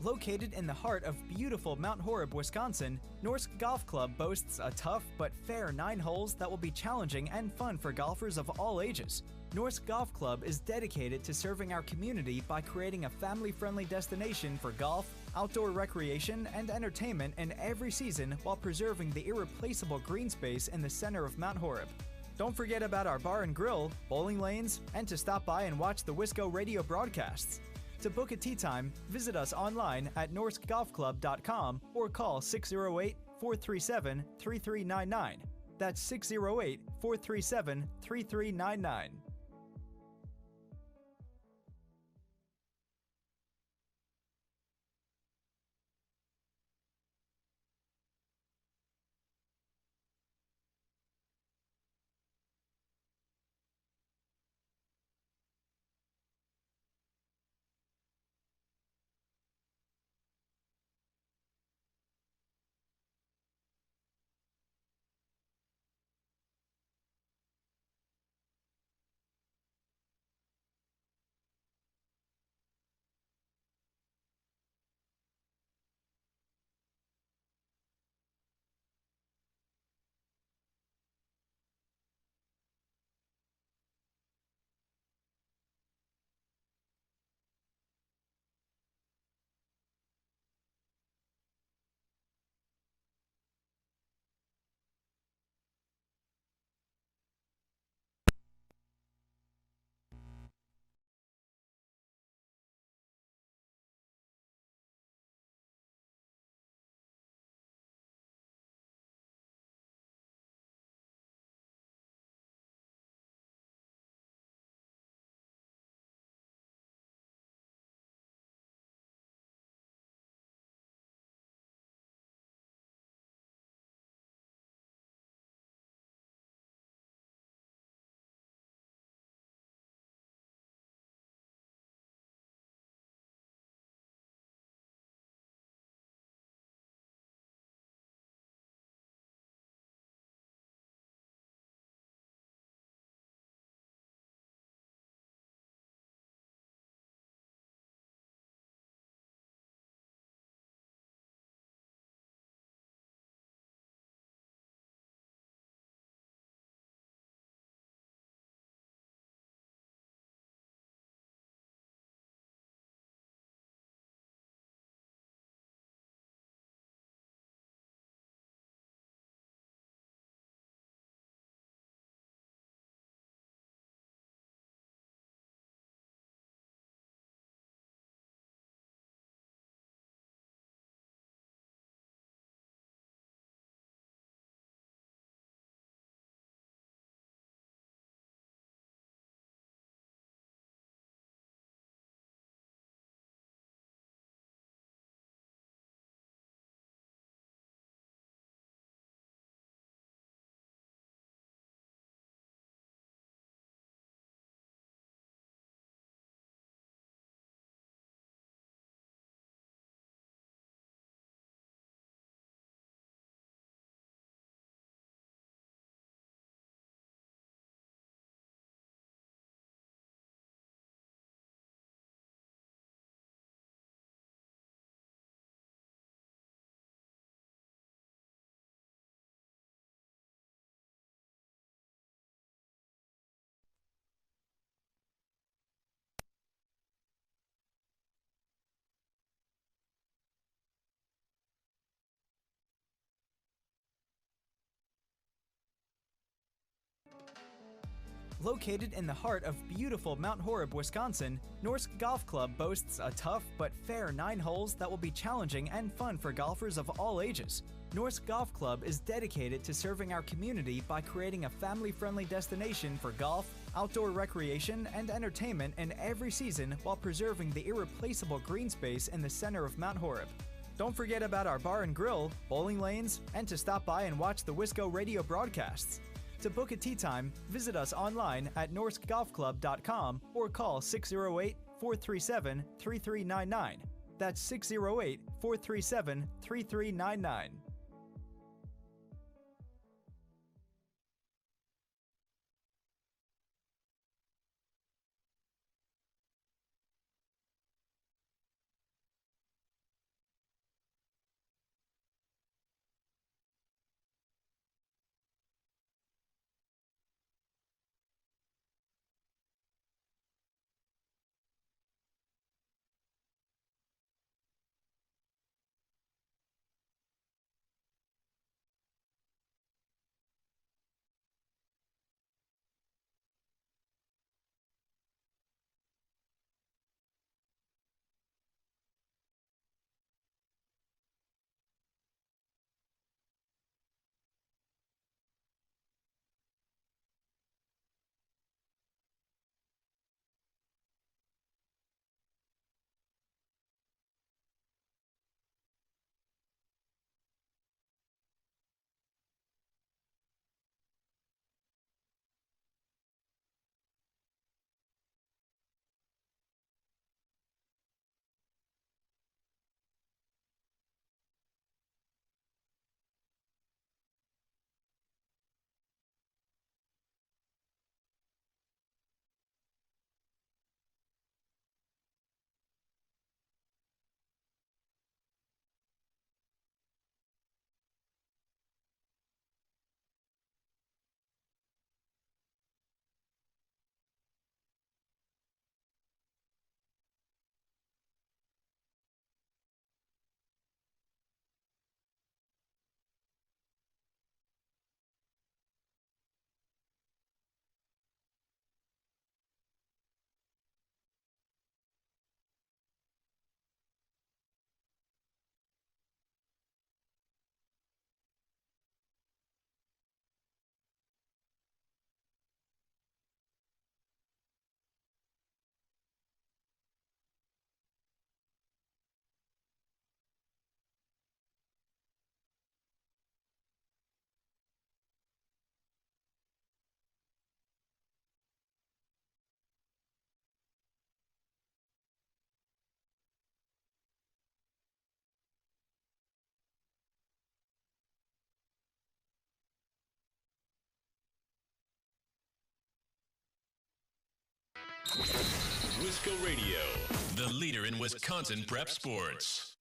Located in the heart of beautiful Mount Horeb, Wisconsin, Norsk Golf Club boasts a tough but fair 9 holes that will be challenging and fun for golfers of all ages. Norsk Golf Club is dedicated to serving our community by creating a family-friendly destination for golf, outdoor recreation, and entertainment in every season while preserving the irreplaceable green space in the center of Mount Horeb. Don't forget about our bar and grill, bowling lanes, and to stop by and watch the Wisco Radio broadcasts. To book a tee time, visit us online at norskgolfclub.com or call 608-437-3399. That's 608-437-3399. Located in the heart of beautiful Mount Horeb, Wisconsin, Norsk Golf Club boasts a tough but fair 9 holes that will be challenging and fun for golfers of all ages. Norsk Golf Club is dedicated to serving our community by creating a family-friendly destination for golf, outdoor recreation, and entertainment in every season while preserving the irreplaceable green space in the center of Mount Horeb. Don't forget about our bar and grill, bowling lanes, and to stop by and watch the Wisco Radio broadcasts. To book a tee time, visit us online at norskgolfclub.com or call 608-437-3399. That's 608-437-3399. Wisco Radio, the leader in Wisconsin prep sports.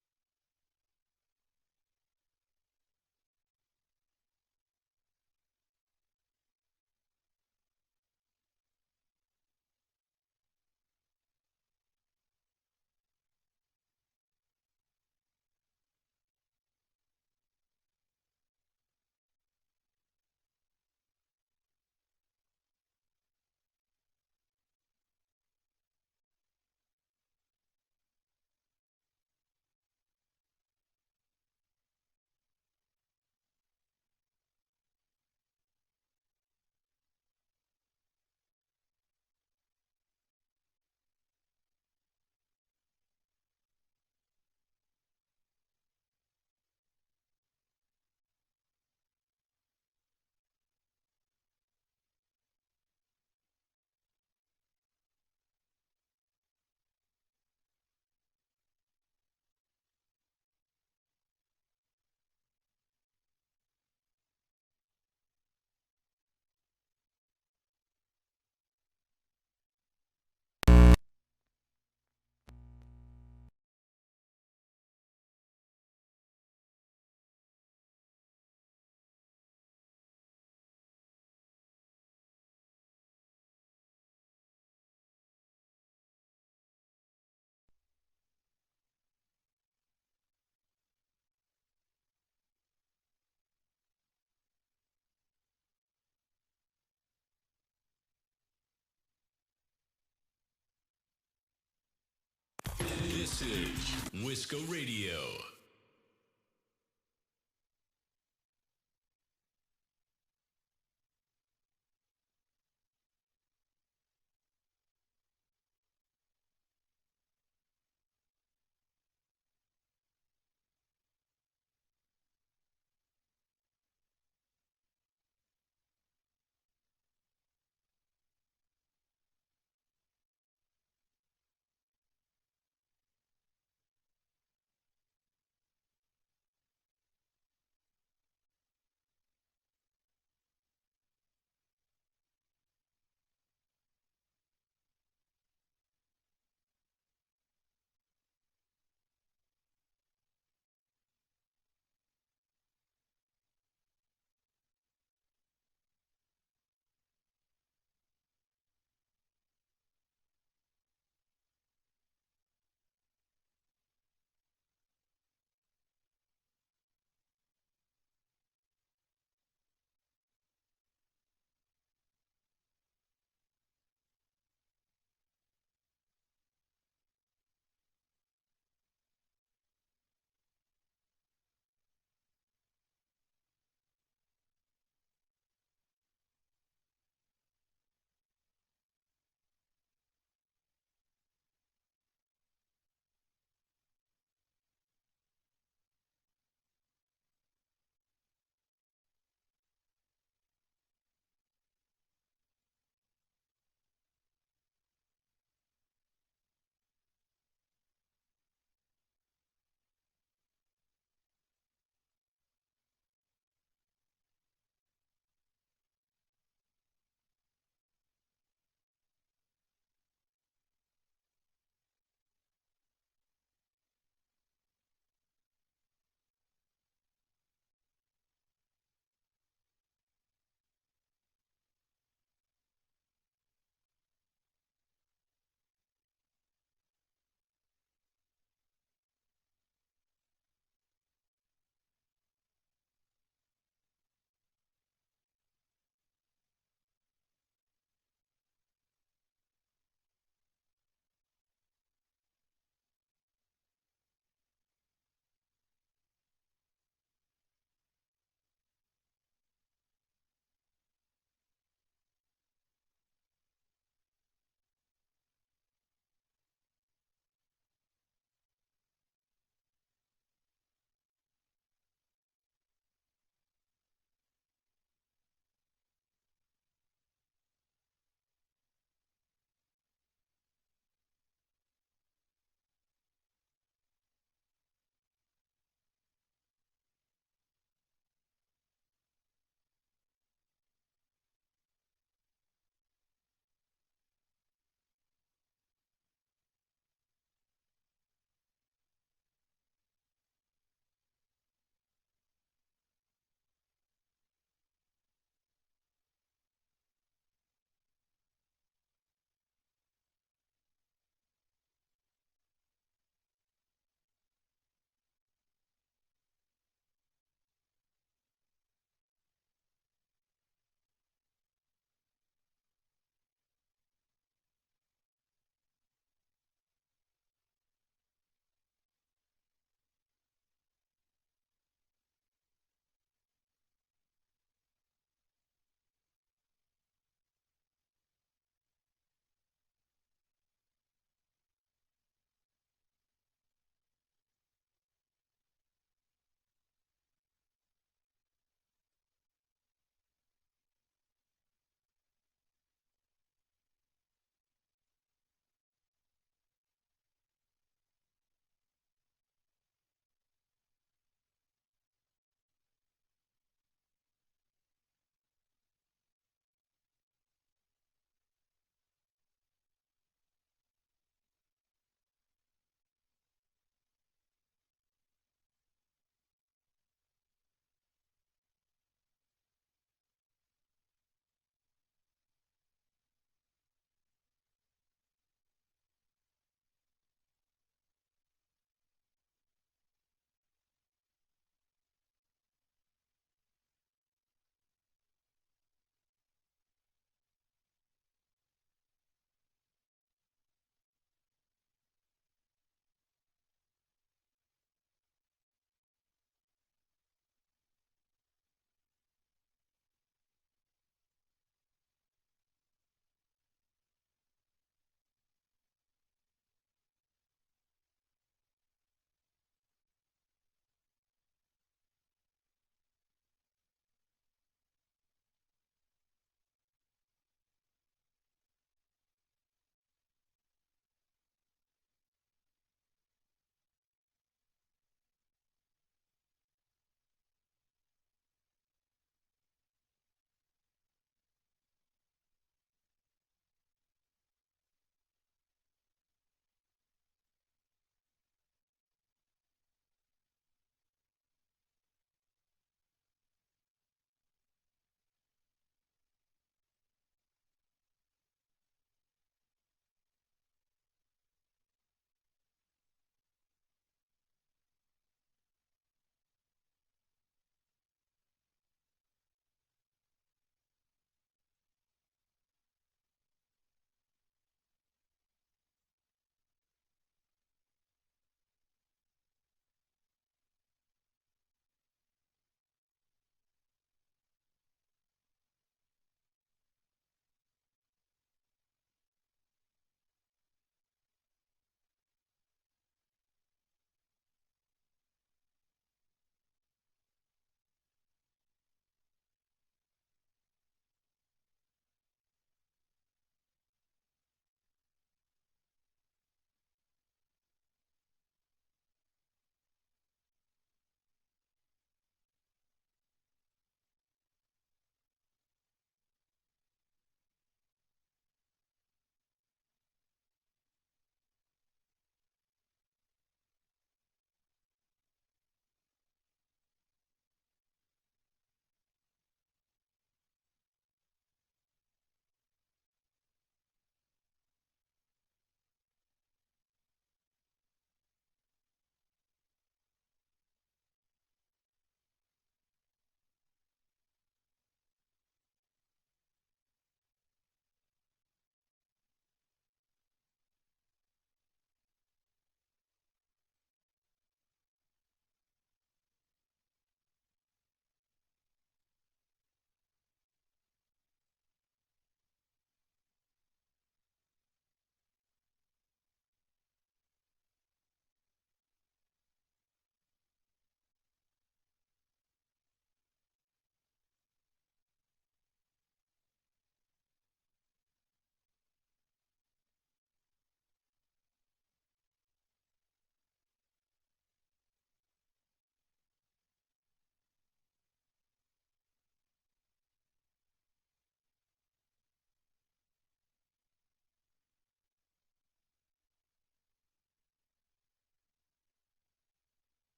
This is Wisco Radio.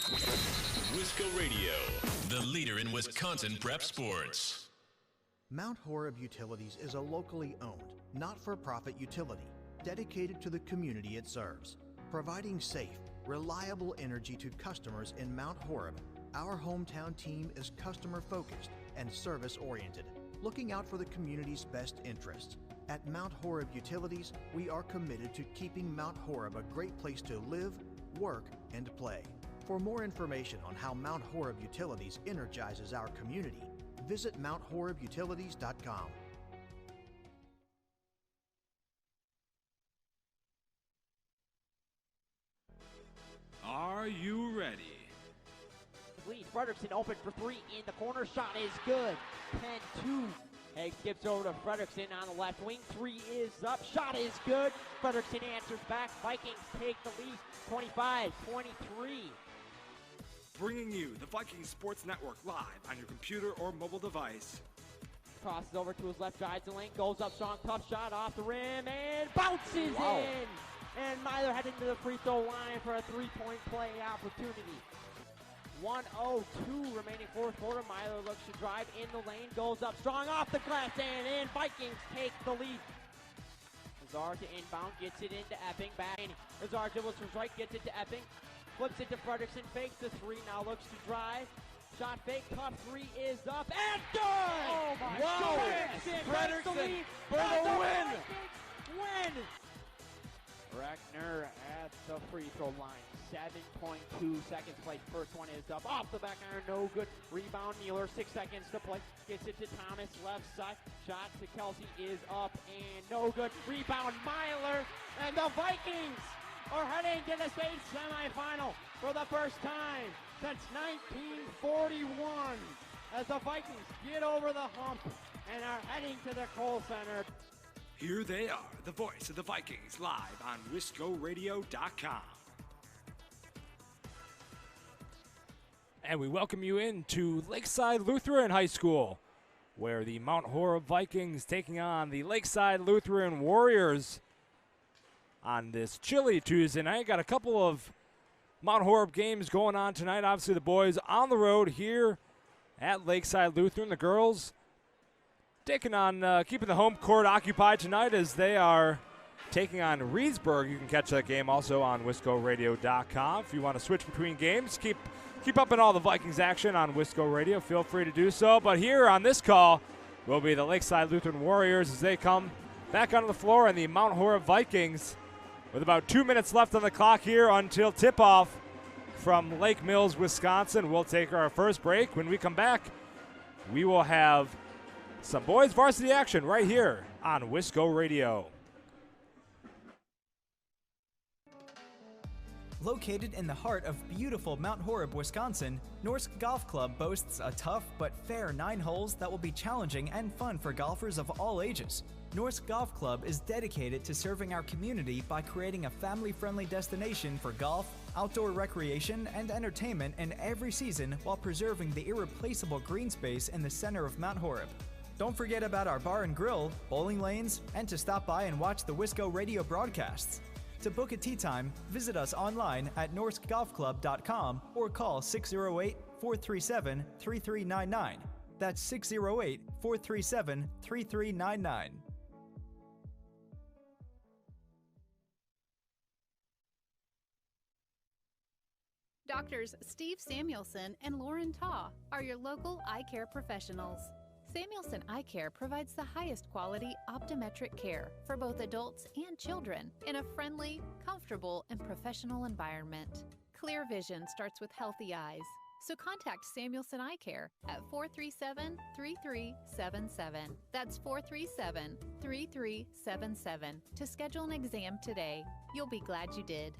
Wisco Radio, the leader in Wisconsin prep sports. Mount Horeb Utilities is a locally owned, not-for-profit utility dedicated to the community it serves. Providing safe, reliable energy to customers in Mount Horeb, our hometown team is customer-focused and service-oriented, looking out for the community's best interests. At Mount Horeb Utilities, we are committed to keeping Mount Horeb a great place to live, work, and play. For more information on how Mount Horeb Utilities energizes our community, visit MountHorebUtilities.com. Are you ready? Lead. Frederickson open for three in the corner. Shot is good. 10-2. Egg skips over to Frederickson on the left wing. Three is up. Shot is good. Frederickson answers back. Vikings take the lead. 25-23. Bringing you the Vikings Sports Network live on your computer or mobile device. Crosses over to his left, drives the lane, goes up strong, tough shot off the rim, and bounces in! And Myler heading to the free throw line for a three-point play opportunity. 1:02 remaining fourth quarter. Myler looks to drive in the lane, goes up strong off the glass and in. Vikings take the lead. Lazar to inbound, gets it into Epping. Back. Lazar dribbles to his right, gets it to Epping. Flips it to Frederickson, fakes the three, now looks to drive. Shot fake, tough three is up, and good! Oh my God! Frederickson for the win! Win! Reckner at the free throw line. 7.2 seconds played. First one is up, off the back iron, no good. Rebound, Mueller, 6 seconds to play. Gets it to Thomas, left side. Shot to Kelsey is up and no good. Rebound, Myler, and the Vikings are heading to the state semifinal for the first time since 1941 as the Vikings get over the hump and are heading to the Kohl Center. Here they are, the voice of the Vikings, live on WiscoRadio.com. And we welcome you into Lakeside Lutheran High School, where the Mount Horeb Vikings taking on the Lakeside Lutheran Warriors on this chilly Tuesday night. Got a couple of Mount Horeb games going on tonight. Obviously, the boys on the road here at Lakeside Lutheran. The girls taking on, keeping the home court occupied tonight as they are taking on Reedsburg. You can catch that game also on WiscoRadio.com. If you want to switch between games, keep up on all the Vikings action on Wisco Radio. Feel free to do so. But here on this call will be the Lakeside Lutheran Warriors as they come back onto the floor, and the Mount Horeb Vikings with about 2 minutes left on the clock here until tip-off from Lake Mills, Wisconsin. We'll take our first break. When we come back, we will have some boys varsity action right here on Wisco Radio. Located in the heart of beautiful Mount Horeb, Wisconsin, Norsk Golf Club boasts a tough but fair 9 holes that will be challenging and fun for golfers of all ages. Norsk Golf Club is dedicated to serving our community by creating a family-friendly destination for golf, outdoor recreation, and entertainment in every season while preserving the irreplaceable green space in the center of Mount Horeb. Don't forget about our bar and grill, bowling lanes, and to stop by and watch the Wisco Radio broadcasts. To book a tee time, visit us online at norskgolfclub.com or call 608-437-3399. That's 608-437-3399. Doctors Steve Samuelson and Lauren Taw are your local eye care professionals. Samuelson Eye Care provides the highest quality optometric care for both adults and children in a friendly, comfortable, and professional environment. Clear vision starts with healthy eyes, so contact Samuelson Eye Care at 437-3377. That's 437-3377 to schedule an exam today. You'll be glad you did.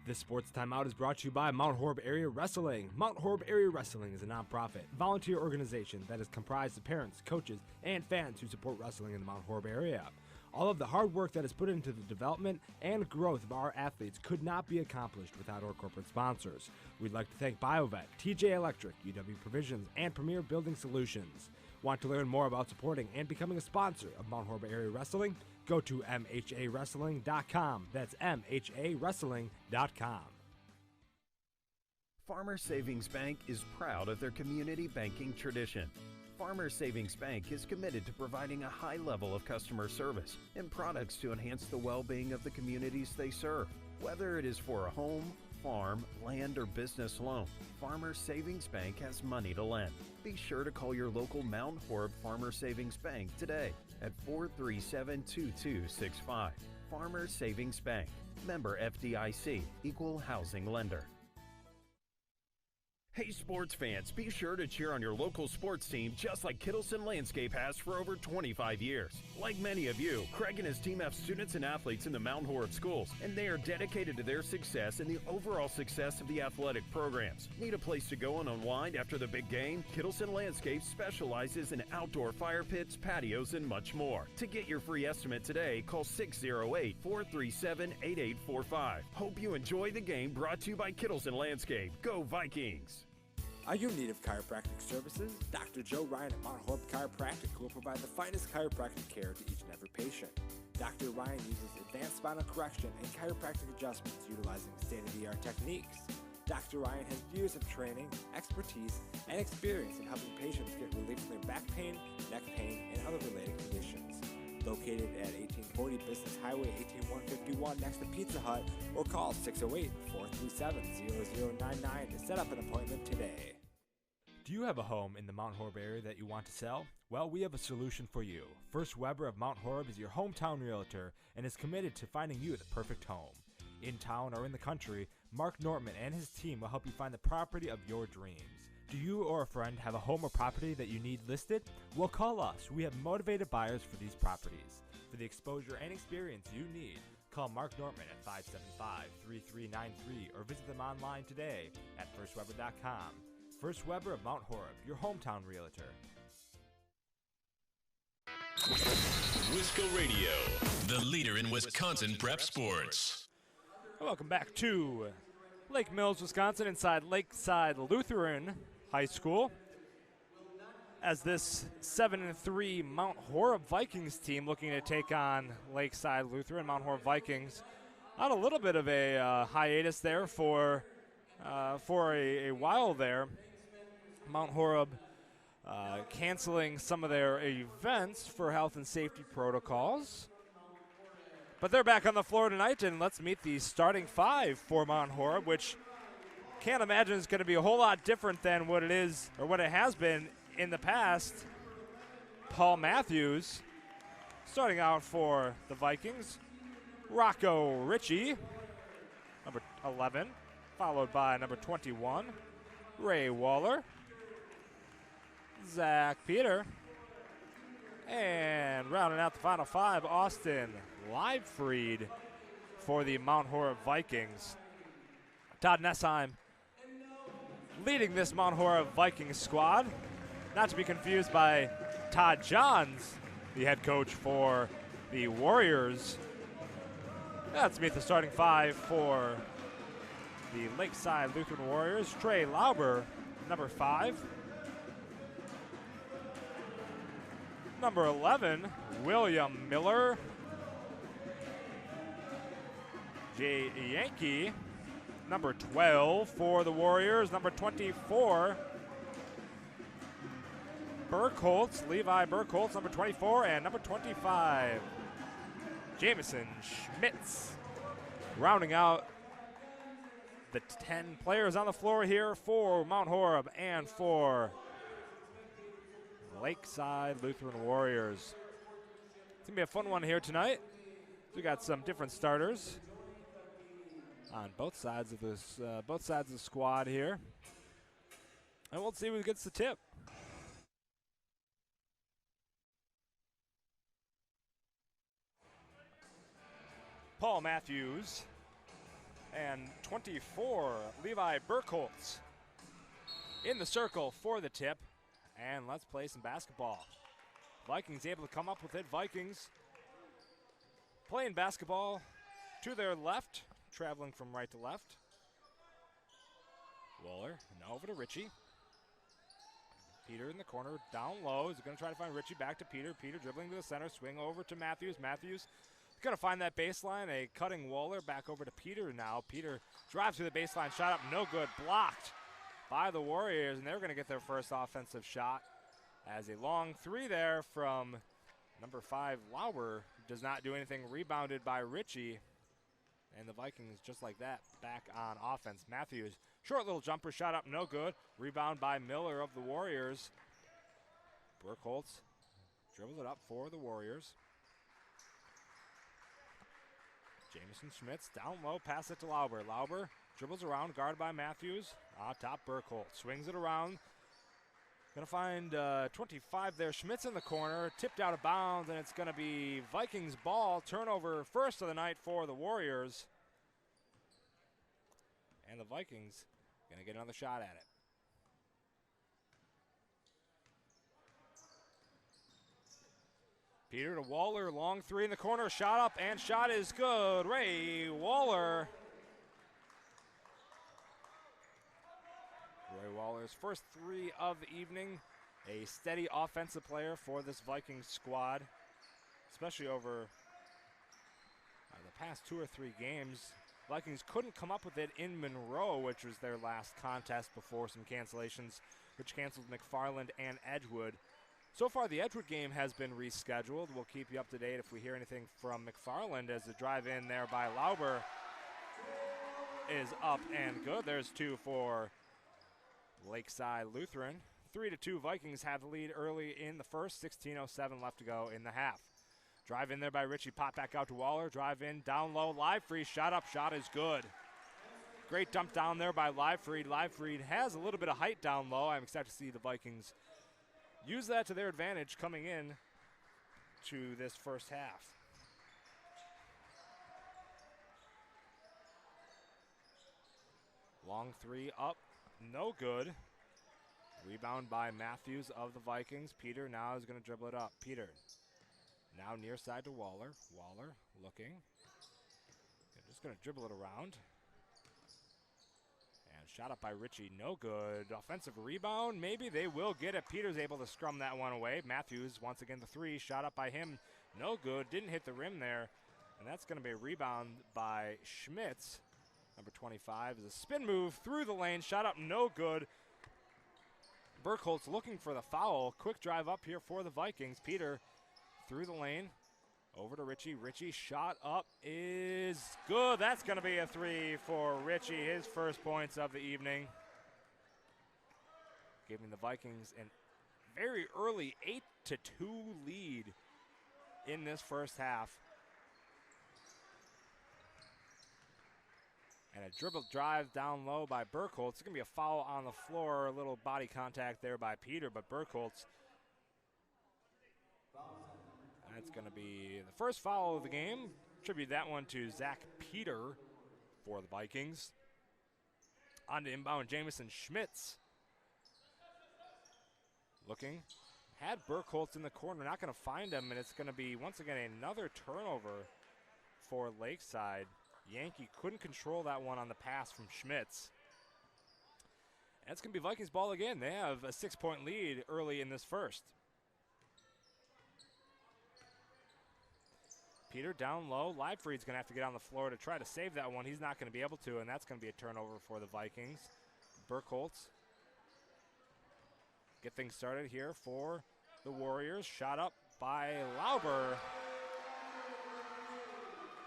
This sports timeout is brought to you by Mount Horeb Area Wrestling. Mount Horeb Area Wrestling is a nonprofit, volunteer organization that is comprised of parents, coaches, and fans who support wrestling in the Mount Horeb area. All of the hard work that is put into the development and growth of our athletes could not be accomplished without our corporate sponsors. We'd like to thank BioVet, TJ Electric, UW Provisions, and Premier Building Solutions. Want to learn more about supporting and becoming a sponsor of Mount Horeb Area Wrestling? Go to MHAWrestling.com. That's MHAWrestling.com. Farmers Savings Bank is proud of their community banking tradition. Farmers Savings Bank is committed to providing a high level of customer service and products to enhance the well-being of the communities they serve. Whether it is for a home, farm, land, or business loan, Farmers Savings Bank has money to lend. Be sure to call your local Mount Horeb Farmers Savings Bank today at 437-2265. Farmers Savings Bank, member FDIC, equal housing lender. Hey sports fans, be sure to cheer on your local sports team just like Kittleson Landscape has for over 25 years. Like many of you, Craig and his team have students and athletes in the Mount Horeb schools, and they are dedicated to their success and the overall success of the athletic programs. Need a place to go and unwind after the big game? Kittleson Landscape specializes in outdoor fire pits, patios, and much more. To get your free estimate today, call 608-437-8845. Hope you enjoy the game, brought to you by Kittleson Landscape. Go Vikings! Are you in need of chiropractic services? Dr. Joe Ryan at Mount Horeb Chiropractic will provide the finest chiropractic care to each and every patient. Dr. Ryan uses advanced spinal correction and chiropractic adjustments utilizing state-of-the-art techniques. Dr. Ryan has years of training, expertise, and experience in helping patients get relief from their back pain, neck pain, and other related conditions. Located at 1840 Business Highway 18151 next to Pizza Hut, or call 608-437-0099 to set up an appointment today. Do you have a home in the Mount Horeb area that you want to sell? Well, we have a solution for you. First Weber of Mount Horeb is your hometown realtor and is committed to finding you the perfect home. In town or in the country, Mark Nortman and his team will help you find the property of your dreams. Do you or a friend have a home or property that you need listed? Well, call us. We have motivated buyers for these properties. For the exposure and experience you need, call Mark Nortman at 575-3393 or visit them online today at firstweber.com. First Weber of Mount Horeb, your hometown realtor. Wisco Radio, the leader in Wisconsin prep sports. Welcome back to Lake Mills, Wisconsin, inside Lakeside Lutheran High School. As this 7-3 Mount Horeb Vikings team looking to take on Lakeside Lutheran. Mount Horeb Vikings on a little bit of a hiatus there for a while there. Mount Horeb canceling some of their events for health and safety protocols. But they're back on the floor tonight, and let's meet the starting five for Mount Horeb, which can't imagine is going to be a whole lot different than what it is or what it has been in the past. Paul Matthews starting out for the Vikings. Rocco Ritchie, number 11, followed by number 21, Ray Waller. Zach Peter. And rounding out the final five, Austin Leibfried for the Mount Horeb Vikings. Todd Nessheim leading this Mount Horeb Vikings squad. Not to be confused by Todd Johns, the head coach for the Warriors. Let's meet the starting five for the Lakeside Lutheran Warriors. Trey Lauber, number 5. Number 11, William Miller. Jay Yankee, number 12 for the Warriors. Number 24, Burkholz, Levi Burkholz, number 24, and number 25, Jamison Schmitz. Rounding out the 10 players on the floor here for Mount Horeb and for Lakeside Lutheran Warriors. It's gonna be a fun one here tonight. We got some different starters on both sides of this, both sides of the squad here, and we'll see who gets the tip. Paul Matthews and 24, Levi Burkholz in the circle for the tip. And let's play some basketball. Vikings able to come up with it. Vikings playing basketball to their left, traveling from right to left. Waller, now over to Ritchie. Peter in the corner, down low. He's going to try to find Richie, back to Peter. Peter dribbling to the center, swing over to Matthews. Matthews going to find that baseline, a cutting Waller, back over to Peter now. Peter drives through the baseline, shot up, no good, blocked by the Warriors, and they're going to get their first offensive shot as a long three there from number 5, Lauber. Does not do anything, rebounded by Richie, and the Vikings, just like that, back on offense. Matthews, short little jumper, shot up, no good. Rebound by Miller of the Warriors. Burkholz dribbles it up for the Warriors. Jamison Schmitz down low, pass it to Lauber. Lauber dribbles around, guarded by Matthews. Top Burkholz, swings it around. Going to find 25 there. Schmitz in the corner, tipped out of bounds, and it's going to be Vikings ball. Turnover first of the night for the Warriors. And the Vikings going to get another shot at it. Peter to Waller, long three in the corner, shot up, and shot is good. Ray Waller. Ray Waller's first three of the evening. A steady offensive player for this Vikings squad, especially over the past 2 or 3 games. Vikings couldn't come up with it in Monroe, which was their last contest before some cancellations, which canceled McFarland and Edgewood. So far, the Edgewood game has been rescheduled. We'll keep you up to date if we hear anything from McFarland, as the drive in there by Lauber is up and good. There's 2 for Lakeside Lutheran. 3-2, Vikings have the lead early in the first. 16:07 left to go in the half. Drive in there by Richie, pop back out to Waller. Drive in, down low, Livefried, shot up, shot is good. Great dump down there by Livefried. Livefried has a little bit of height down low. I'm excited to see the Vikings use that to their advantage coming in to this first half. Long three up, no good. Rebound by Matthews of the Vikings. Peter now is going to dribble it up. Peter now near side to Waller. Waller looking. They're just going to dribble it around. And shot up by Richie, no good. Offensive rebound, maybe they will get it. Peter's able to scrum that one away. Matthews, once again, the three, shot up by him, no good. Didn't hit the rim there. And that's going to be a rebound by Schmitz. Number 25 is a spin move through the lane, shot up, no good. Burkholz looking for the foul. Quick drive up here for the Vikings. Peter through the lane, over to Richie. Richie shot up is good. That's going to be a 3 for Richie, his first points of the evening. Giving the Vikings a very early 8-2 lead in this first half. And a dribble drive down low by Burkholz. It's going to be a foul on the floor. A little body contact there by Peter, but Burkholz. That's going to be the first foul of the game. Attribute that one to Zach Peter for the Vikings. On to inbound, Jamison Schmitz. Looking. Had Burkholz in the corner. Not going to find him, and it's going to be, once again, another turnover for Lakeside. Yankee couldn't control that one on the pass from Schmitz. And it's going to be Vikings ball again. They have a 6-point lead early in this first. Peter down low. Livefried's going to have to get on the floor to try to save that one. He's not going to be able to, and that's going to be a turnover for the Vikings. Burkholz. Get things started here for the Warriors. Shot up by Lauber.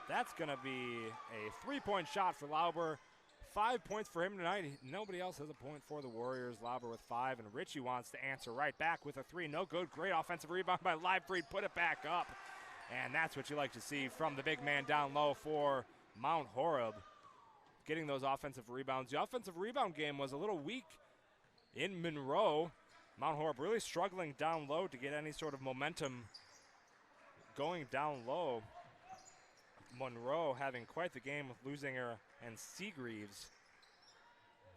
That's going to be a 3-point shot for Lauber. 5 points for him tonight. Nobody else has a point for the Warriors. Lauber with 5, and Richie wants to answer right back with a 3. No good. Great offensive rebound by Livefried. Put it back up. And that's what you like to see from the big man down low for Mount Horeb. Getting those offensive rebounds. The offensive rebound game was a little weak in Monroe. Mount Horeb really struggling down low to get any sort of momentum going down low. Monroe having quite the game with Lusinger and Seagreaves.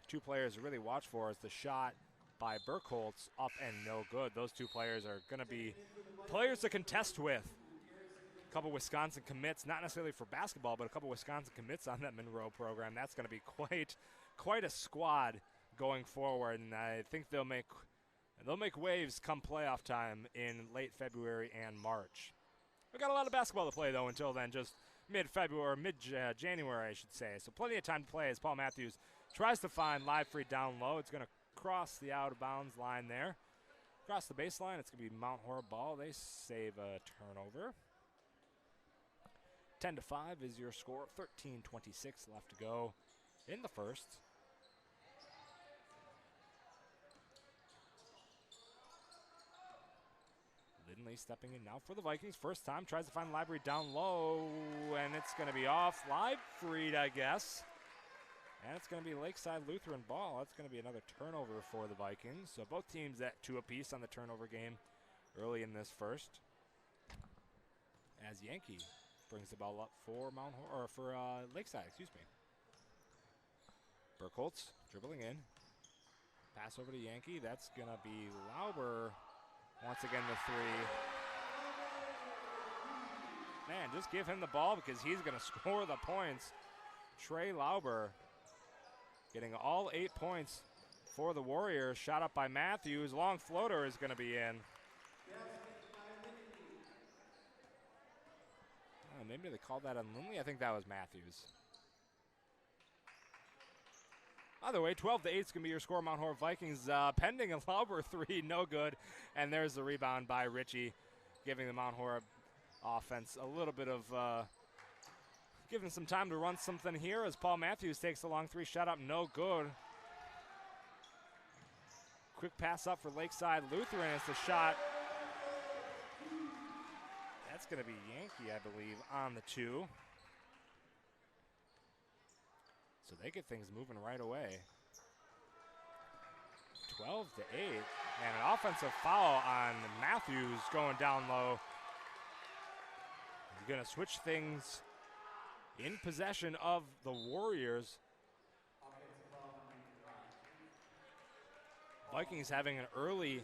2 players to really watch for is the shot by Burkholz up and no good. Those 2 players are going to be players to contest with. A couple Wisconsin commits, not necessarily for basketball, but a couple Wisconsin commits on that Monroe program. That's going to be quite a squad going forward, and I think they'll make They'll make waves come playoff time in late February and March. We've got a lot of basketball to play, though, until then, just mid-February, or mid-January, I should say. So plenty of time to play as Paul Matthews tries to find Live Free down low. It's going to cross the out-of-bounds line there. Across the baseline, it's going to be Mount Horeb ball. They save a turnover. 10-5 is your score. 13:26 left to go in the first. Lindley stepping in now for the Vikings. First time, tries to find Library down low, and it's going to be off. Live freed, I guess. And it's going to be Lakeside Lutheran ball. That's going to be another turnover for the Vikings. So both teams at 2 apiece on the turnover game early in this first. As Yankee brings the ball up for Lakeside, excuse me. Burkholz dribbling in. Pass over to Yankee. That's going to be Lauber. Once again, the three. Man, just give him the ball because he's going to score the points. Trey Lauber getting all 8 points for the Warriors. Shot up by Matthews. Long floater is going to be in. Maybe they called that on Lindley. I think that was Matthews. Either way, 12-8 is going to be your score. Mount Horeb Vikings pending a Lauber three, no good. And there's the rebound by Ritchie, giving the Mount Horeb offense a little bit of, giving some time to run something here as Paul Matthews takes the long three shot up, no good. Quick pass up for Lakeside Lutheran. It's the shot. That's going to be Yankee, I believe, on the 2. So they get things moving right away. 12-8. And an offensive foul on Matthews going down low. He's going to switch things in possession of the Warriors. Vikings having an early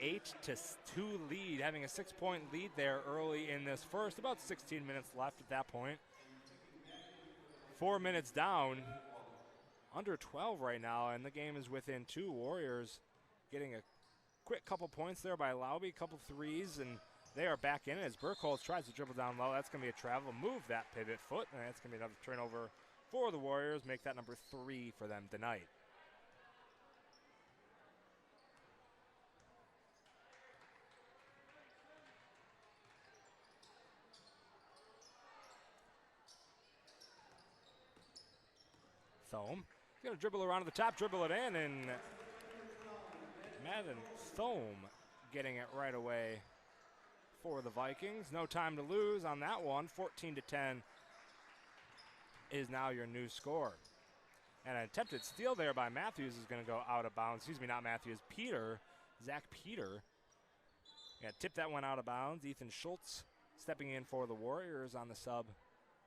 8-2 lead, having a 6-point lead there early in this first. About 16 minutes left at that point. 4 minutes down, under 12 right now, and the game is within 2. Warriors getting a quick couple points there by Lauby, couple threes, and they are back in it as Burkholz tries to dribble down low. That's going to be a travel. Move that pivot foot, and that's going to be another turnover for the Warriors. Make that number 3 for them tonight. Thome going to dribble around to the top, dribble it in, and Madden Thome getting it right away for the Vikings. No time to lose on that one. 14-10 is now your new score. And an attempted steal there by Matthews is going to go out of bounds. Excuse me, not Matthews, Peter, Zach Peter. Yeah, tipped that one out of bounds. Ethan Schultz stepping in for the Warriors on the sub.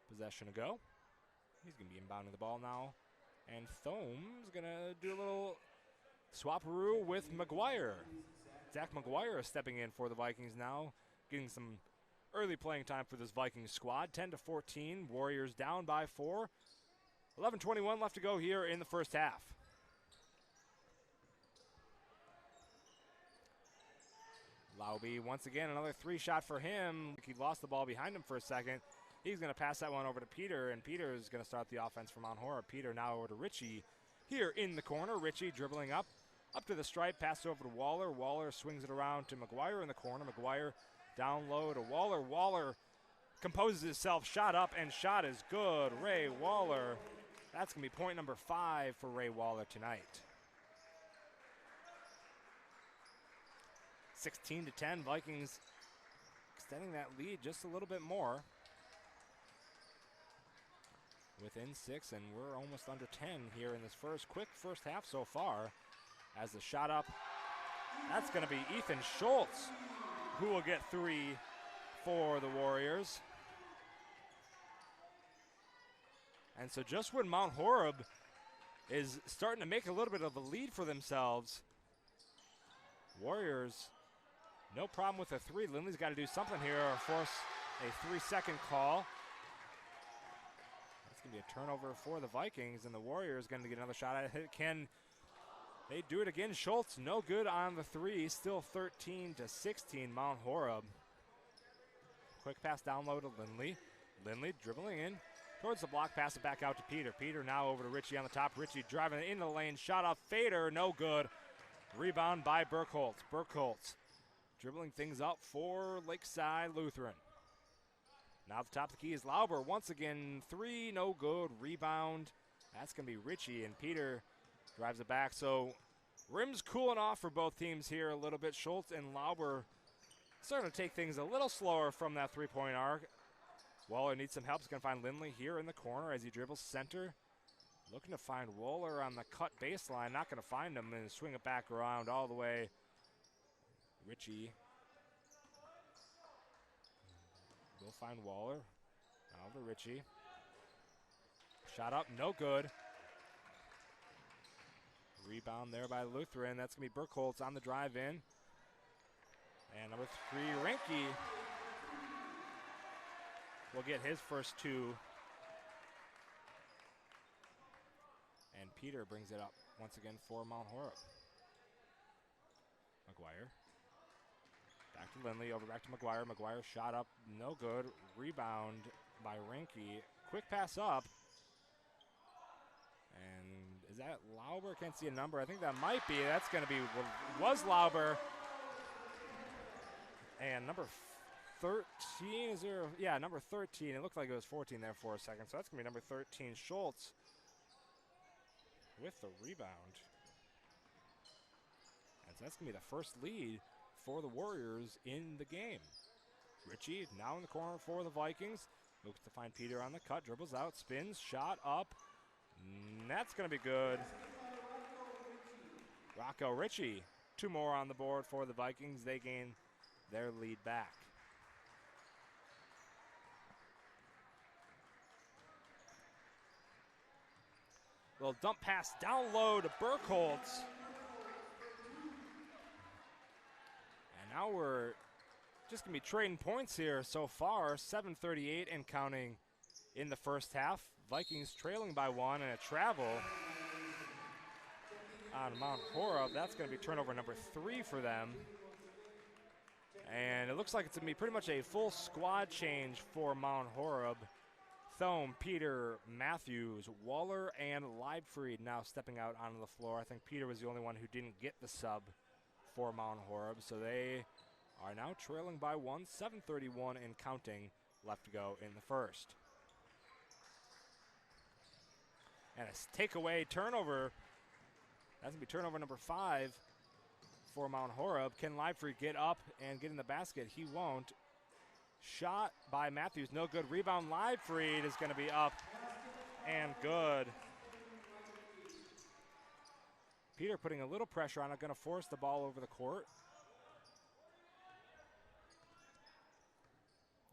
Possession to go. He's going to be inbounding the ball now. And Thome's going to do a little swap-a-roo with McGuire. Zach McGuire is stepping in for the Vikings now, getting some early playing time for this Vikings squad. 10-14, Warriors down by 4. 11:21 left to go here in the first half. Lauby, once again, another 3-shot for him. He lost the ball behind him for a second. He's going to pass that one over to Peter, and Peter is going to start the offense for Mount Horeb. Peter now over to Ritchie here in the corner. Ritchie dribbling up to the stripe, pass over to Waller. Waller swings it around to McGuire in the corner. McGuire down low to Waller. Waller composes himself, shot up, and shot is good. Ray Waller. That's going to be point number 5 for Ray Waller tonight. 16-10, Vikings extending that lead just a little bit more. Within 6, and we're almost under 10 here in this quick first half so far. As the shot up, that's going to be Ethan Schultz, who will get 3 for the Warriors. And so just when Mount Horeb is starting to make a little bit of a lead for themselves, Warriors, no problem with a 3. Lindley's got to do something here or force a 3-second call. It's going to be a turnover for the Vikings, and the Warriors going to get another shot at it. Can They do it again. Schultz, no good on the three. Still 13-16, Mount Horeb. Quick pass down low to Lindley. Lindley dribbling in towards the block, pass it back out to Peter. Peter now over to Richie on the top. Richie driving into the lane, shot off fader, no good. Rebound by Burkholtz. Burkholtz dribbling things up for Lakeside Lutheran. Now at the top of the key is Lauber. Once again, three, no good. Rebound. That's going to be Richie, and Peter drives it back. So rims cooling off for both teams here a little bit. Schultz and Lauber starting to take things a little slower from that three-point arc. Waller needs some help. He's going to find Lindley here in the corner as he dribbles center. Looking to find Waller on the cut baseline. Not going to find him and swing it back around all the way. Richie will find Waller. Now to Richie. Shot up, no good. Rebound there by Lutheran. That's going to be Burkholtz on the drive in. And number 3, Rinke will get his first two. And Peter brings it up once again for Mount Horeb. McGuire. Back to Lindley, over back to McGuire. McGuire shot up, no good. Rebound by Rinke. Quick pass up. And is that Lauber? Can't see a number. I think that might be. That's going to be, was Lauber. And number 13, is there? Yeah, number 13. It looked like it was 14 there for a second. So that's going to be number 13, Schultz, with the rebound. And so that's going to be the first lead for the Warriors in the game. Richie now in the corner for the Vikings. Looks to find Peter on the cut, dribbles out, spins, shot up. That's going to be good. Rocco Richie, 2 more on the board for the Vikings. They gain their lead back. Little dump pass down low to Burkholtz. And now we're just going to be trading points here so far. 7:38 and counting in the first half. Vikings trailing by 1, and a travel on Mount Horeb. That's going to be turnover number 3 for them. And it looks like it's going to be pretty much a full squad change for Mount Horeb. Thome, Peter, Matthews, Waller, and Leibfried now stepping out onto the floor. I think Peter was the only one who didn't get the sub for Mount Horeb. So they are now trailing by 1, 7:31 and counting left to go in the first. And a takeaway turnover. That's going to be turnover number 5 for Mount Horeb. Can Leibfried get up and get in the basket? He won't. Shot by Matthews, no good. Rebound, Leibfried is going to be up and good. Peter putting a little pressure on it, going to force the ball over the court.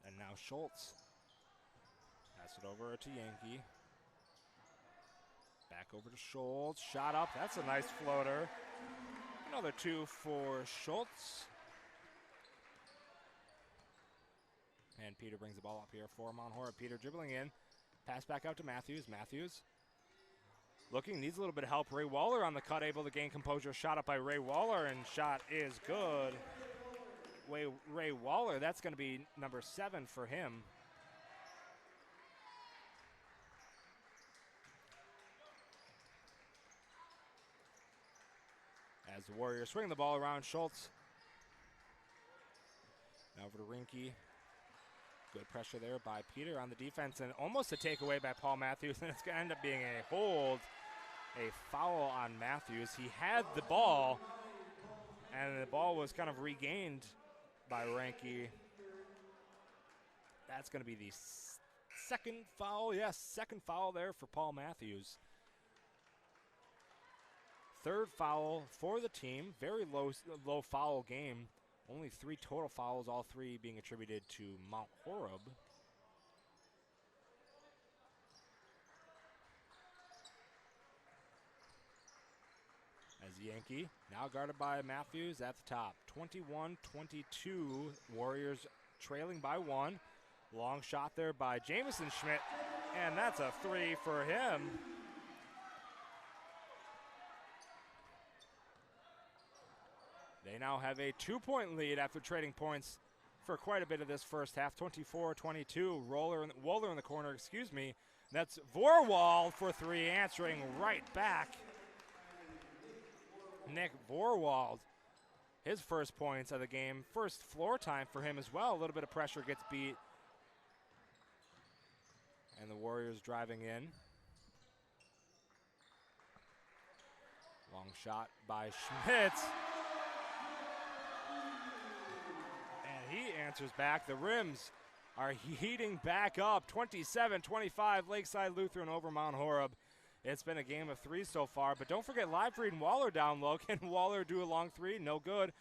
And now Schultz. Pass it over to Yankee. Back over to Schultz. Shot up. That's a nice floater. Another 2 for Schultz. And Peter brings the ball up here for Mount Horeb. Peter dribbling in. Pass back out to Matthews. Matthews looking, needs a little bit of help. Ray Waller on the cut, able to gain composure. Shot up by Ray Waller, and shot is good. Ray Waller, that's going to be number 7 for him. As the Warriors swing the ball around, Schultz. Now over to Rinke. Good pressure there by Peter on the defense, and almost a takeaway by Paul Matthews, and it's going to end up being a hold, a foul on Matthews. He had the ball, and the ball was kind of regained by Rinke. That's going to be the second foul. Yes, second foul there for Paul Matthews. Third foul for the team. Very low foul game. Only 3 total fouls, all 3 being attributed to Mount Horeb. As Yankee, now guarded by Matthews at the top. 21-22, Warriors trailing by 1. Long shot there by Jamison Schmidt, and that's a 3 for him. They now have a 2-point lead after trading points for quite a bit of this first half. 24-22. Wohler in the corner, excuse me. That's Vorwald for three, answering right back. Nick Vorwald, his first points of the game. First floor time for him as well. A little bit of pressure gets beat. And the Warriors driving in. Long shot by Schmitz. And he answers back. The rims are heating back up. 27-25 Lakeside Lutheran over Mount Horeb. It's been a game of three so far, but don't forget Livefried and Waller down low. Can Waller do a long three? No good.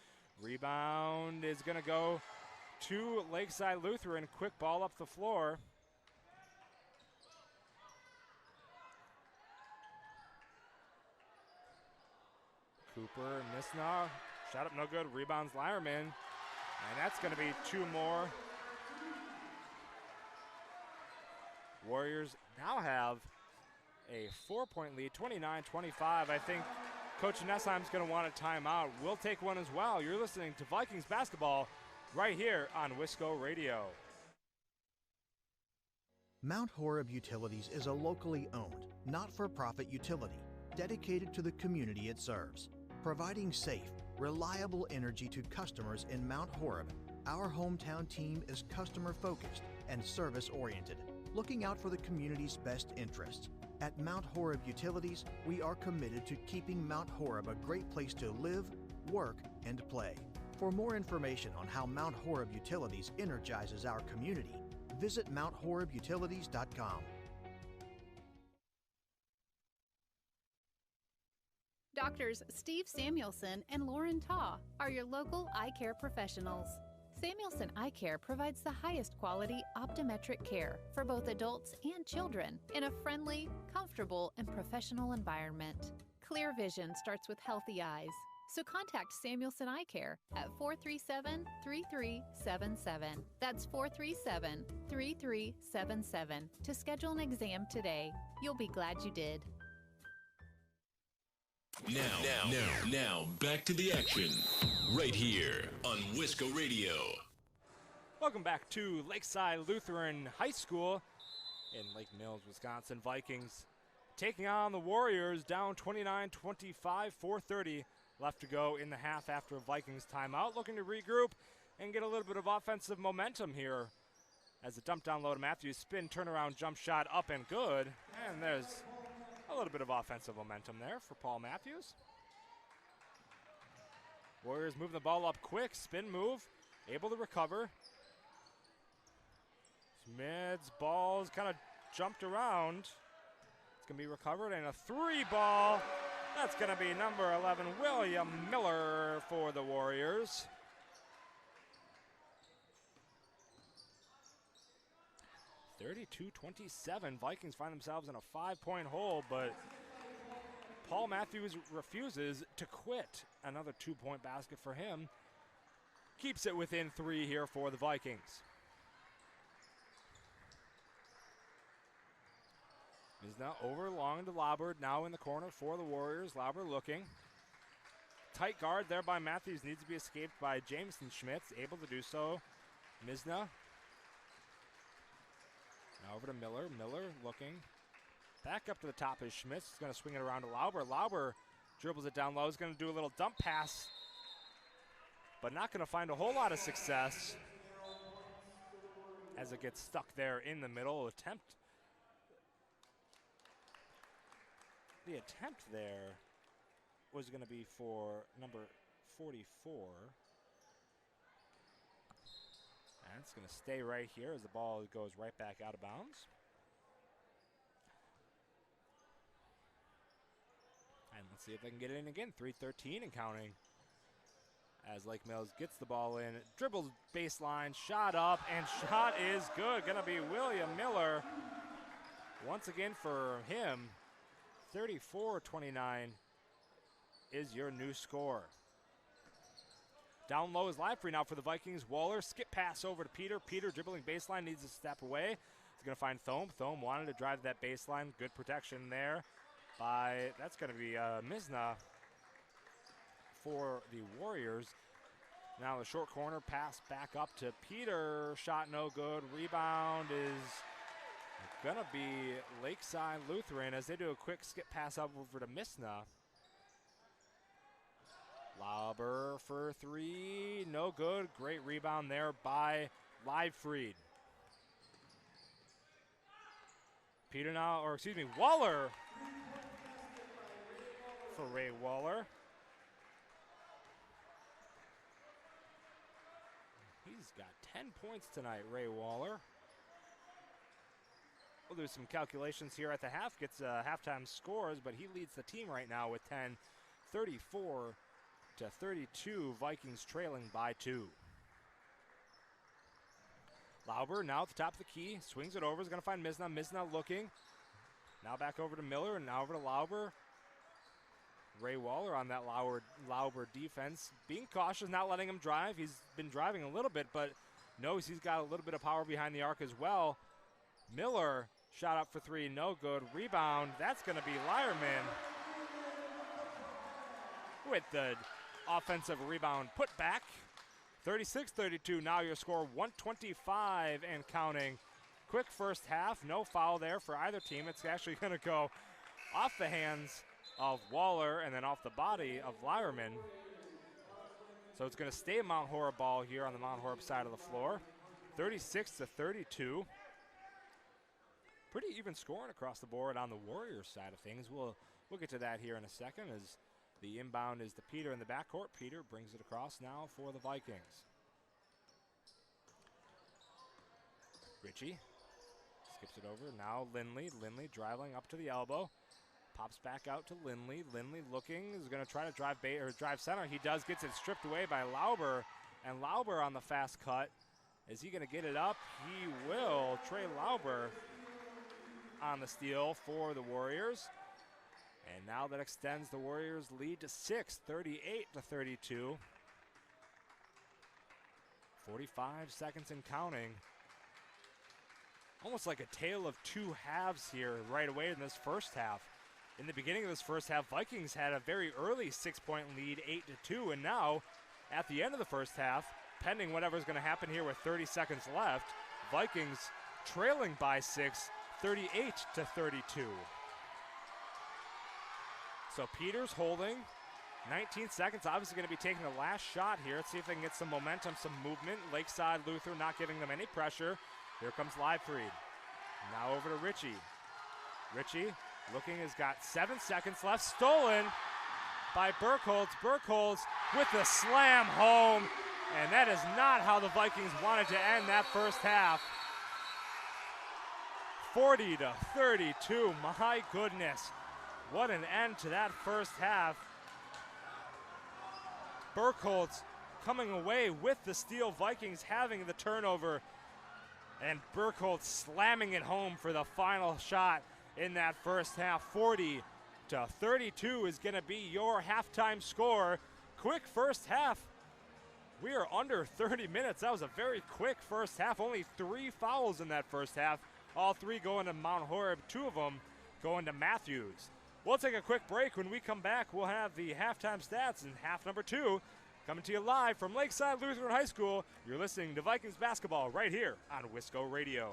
Rebound is going to go to Lakeside Lutheran. Quick ball up the floor. Cooper, Misna, shot up no good. Rebounds Lyerman, and that's going to be two more. Warriors now have a 4-point lead, 29-25. I think Coach Nessheim's going to want a timeout. We'll take one as well. You're listening to Vikings basketball right here on Wisco Radio. Mount Horeb Utilities is a locally owned, not-for-profit utility dedicated to the community it serves. Providing safe, reliable energy to customers in Mount Horeb, our hometown team is customer-focused and service-oriented, looking out for the community's best interests. At Mount Horeb Utilities, we are committed to keeping Mount Horeb a great place to live, work, and play. For more information on how Mount Horeb Utilities energizes our community, visit MountHorebUtilities.com. Doctors Steve Samuelson and Lauren Taw are your local eye care professionals. Samuelson Eye Care provides the highest quality optometric care for both adults and children in a friendly, comfortable, and professional environment. Clear vision starts with healthy eyes, so contact Samuelson Eye Care at 437-3377. That's 437-3377 to schedule an exam today. You'll be glad you did. Now, back to the action, right here on Wisco Radio. Welcome back to Lakeside Lutheran High School in Lake Mills, Wisconsin. Vikings taking on the Warriors, down 29-25, 4:30 left to go in the half after a Vikings timeout. Looking to regroup and get a little bit of offensive momentum here as a dump down low to Matthews. Spin, turnaround, jump shot up and good. And there's a little bit of offensive momentum there for Paul Matthews. Warriors moving the ball up quick. Spin move, able to recover. Smith's ball's kind of jumped around. It's going to be recovered, and a three ball. That's going to be number 11, William Miller for the Warriors. (32-27). Vikings find themselves in a 5-point hole, but Paul Matthews refuses to quit. Another 2-point basket for him. Keeps it within 3 here for the Vikings. Is now over long to Laubert, now in the corner for the Warriors. Laubert looking. Tight guard there by Matthews, needs to be escaped by Jameson Schmitz, able to do so. Misna. Now over to Miller. Miller looking. Back up to the top is Schmitz. He's going to swing it around to Lauber. Lauber dribbles it down low. He's going to do a little dump pass, but not going to find a whole lot of success as it gets stuck there in the middle. The attempt there was going to be for number 44. And it's going to stay right here as the ball goes right back out of bounds. And let's see if they can get it in again. 3:13 and counting. As Lake Mills gets the ball in, dribbles baseline, shot up, and shot is good. Going to be William Miller. Once again for him, 34-29 is your new score. Down low is Livefree now for the Vikings. Waller, skip pass over to Peter. Peter dribbling baseline, needs to step away. He's going to find Thome. Thome wanted to drive that baseline. Good protection there by, that's going to be Misna for the Warriors. Now the short corner pass back up to Peter. Shot no good. Rebound is going to be Lakeside Lutheran as they do a quick skip pass up over to Misna. Lauber for three. No good. Great rebound there by Livefried. Peter now, or excuse me, Waller for Ray Waller. He's got 10 points tonight, Ray Waller. We'll do some calculations here at the half, gets halftime scores, but he leads the team right now with 10, 34-32, Vikings trailing by 2. Lauber now at the top of the key, swings it over, is going to find Misna. Misna looking. Now back over to Miller and now over to Lauber. Ray Waller on that Lauber defense. Being cautious, not letting him drive. He's been driving a little bit, but knows he's got a little bit of power behind the arc as well. Miller shot up for three, no good. Rebound, that's going to be Lyerman with the offensive rebound put back. 36-32, now your score 125 and counting. Quick first half, no foul there for either team. It's actually going to go off the hands of Waller and then off the body of Lyerman. So it's going to stay Mount Horeb ball here on the Mount Horeb side of the floor. 36-32. Pretty even scoring across the board on the Warriors side of things. We'll get to that here in a second as the inbound is to Peter in the backcourt. Peter brings it across now for the Vikings. Ritchie skips it over. Now Lindley. Lindley driving up to the elbow. Pops back out to Lindley. Lindley looking, is going to try to drive center. He does, gets it stripped away by Lauber. And Lauber on the fast cut. Is he going to get it up? He will. Trey Lauber on the steal for the Warriors. And now that extends the Warriors' lead to 6, 38-32. 45 seconds and counting. Almost like a tale of two halves here right away in this first half. In the beginning of this first half, Vikings had a very early 6-point lead, 8-2, and now at the end of the first half, pending whatever's going to happen here with 30 seconds left, Vikings trailing by 6, 38-32. So Peters holding, 19 seconds, obviously going to be taking the last shot here. Let's see if they can get some momentum, some movement. Lakeside Lutheran not giving them any pressure. Here comes Livefried. Now over to Ritchie. Ritchie looking, has got 7 seconds left. Stolen by Burkholz. Burkholz with the slam home. And that is not how the Vikings wanted to end that first half. 40-32, my goodness. What an end to that first half. Burkholz coming away with the steal. Vikings having the turnover. And Burkholz slamming it home for the final shot in that first half. 40-32 is going to be your halftime score. Quick first half. We are under 30 minutes. That was a very quick first half. Only 3 fouls in that first half. All 3 going to Mount Horeb, 2 of them going to Matthews. We'll take a quick break. When we come back, we'll have the halftime stats in half number 2 coming to you live from Lakeside Lutheran High School. You're listening to Vikings basketball right here on Wisco Radio.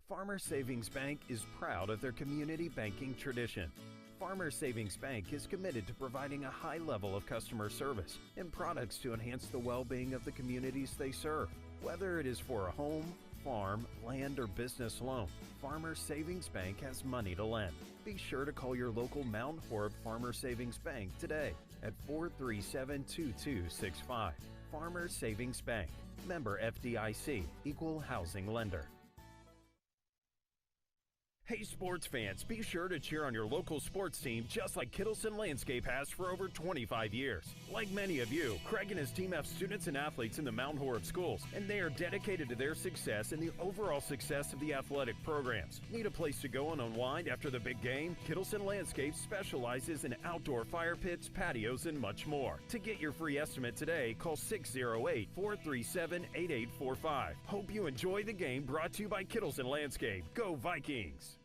Farmers Savings Bank is proud of their community banking tradition. Farmers Savings Bank is committed to providing a high level of customer service and products to enhance the well-being of the communities they serve. Whether it is for a home, farm, land, or business loan, Farmers Savings Bank has money to lend. Be sure to call your local Mount Horeb Farmers Savings Bank today at 437-2265. Farmers Savings Bank, member FDIC, equal housing lender. Hey sports fans, be sure to cheer on your local sports team just like Kittleson Landscape has for over 25 years. Like many of you, Craig and his team have students and athletes in the Mount Horeb schools, and they are dedicated to their success and the overall success of the athletic programs. Need a place to go and unwind after the big game? Kittleson Landscape specializes in outdoor fire pits, patios, and much more. To get your free estimate today, call 608-437-8845. Hope you enjoy the game, brought to you by Kittleson Landscape. Go Vikings!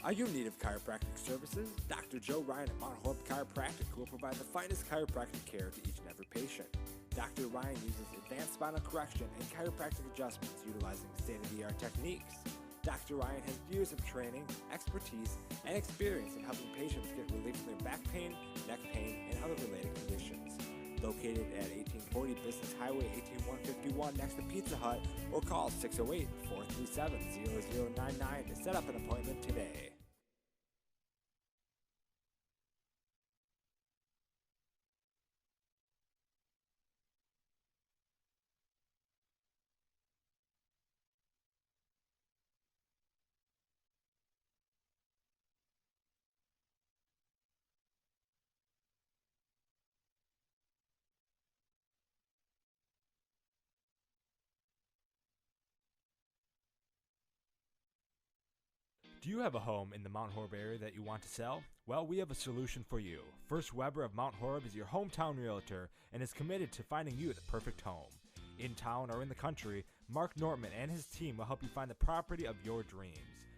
Are you in need of chiropractic services? Dr. Joe Ryan at Mount Horeb Chiropractic will provide the finest chiropractic care to each and every patient. Dr. Ryan uses advanced spinal correction and chiropractic adjustments utilizing state-of-the-art techniques. Dr. Ryan has years of training, expertise, and experience in helping patients get relief from their back pain, neck pain, and other related conditions. Located at 1840 Business Highway 18151 next to Pizza Hut, or call 608-437-0099 to set up an appointment today. Do you have a home in the Mount Horeb area that you want to sell? Well, we have a solution for you. First Weber of Mount Horeb is your hometown realtor and is committed to finding you the perfect home. In town or in the country, Mark Nortman and his team will help you find the property of your dreams.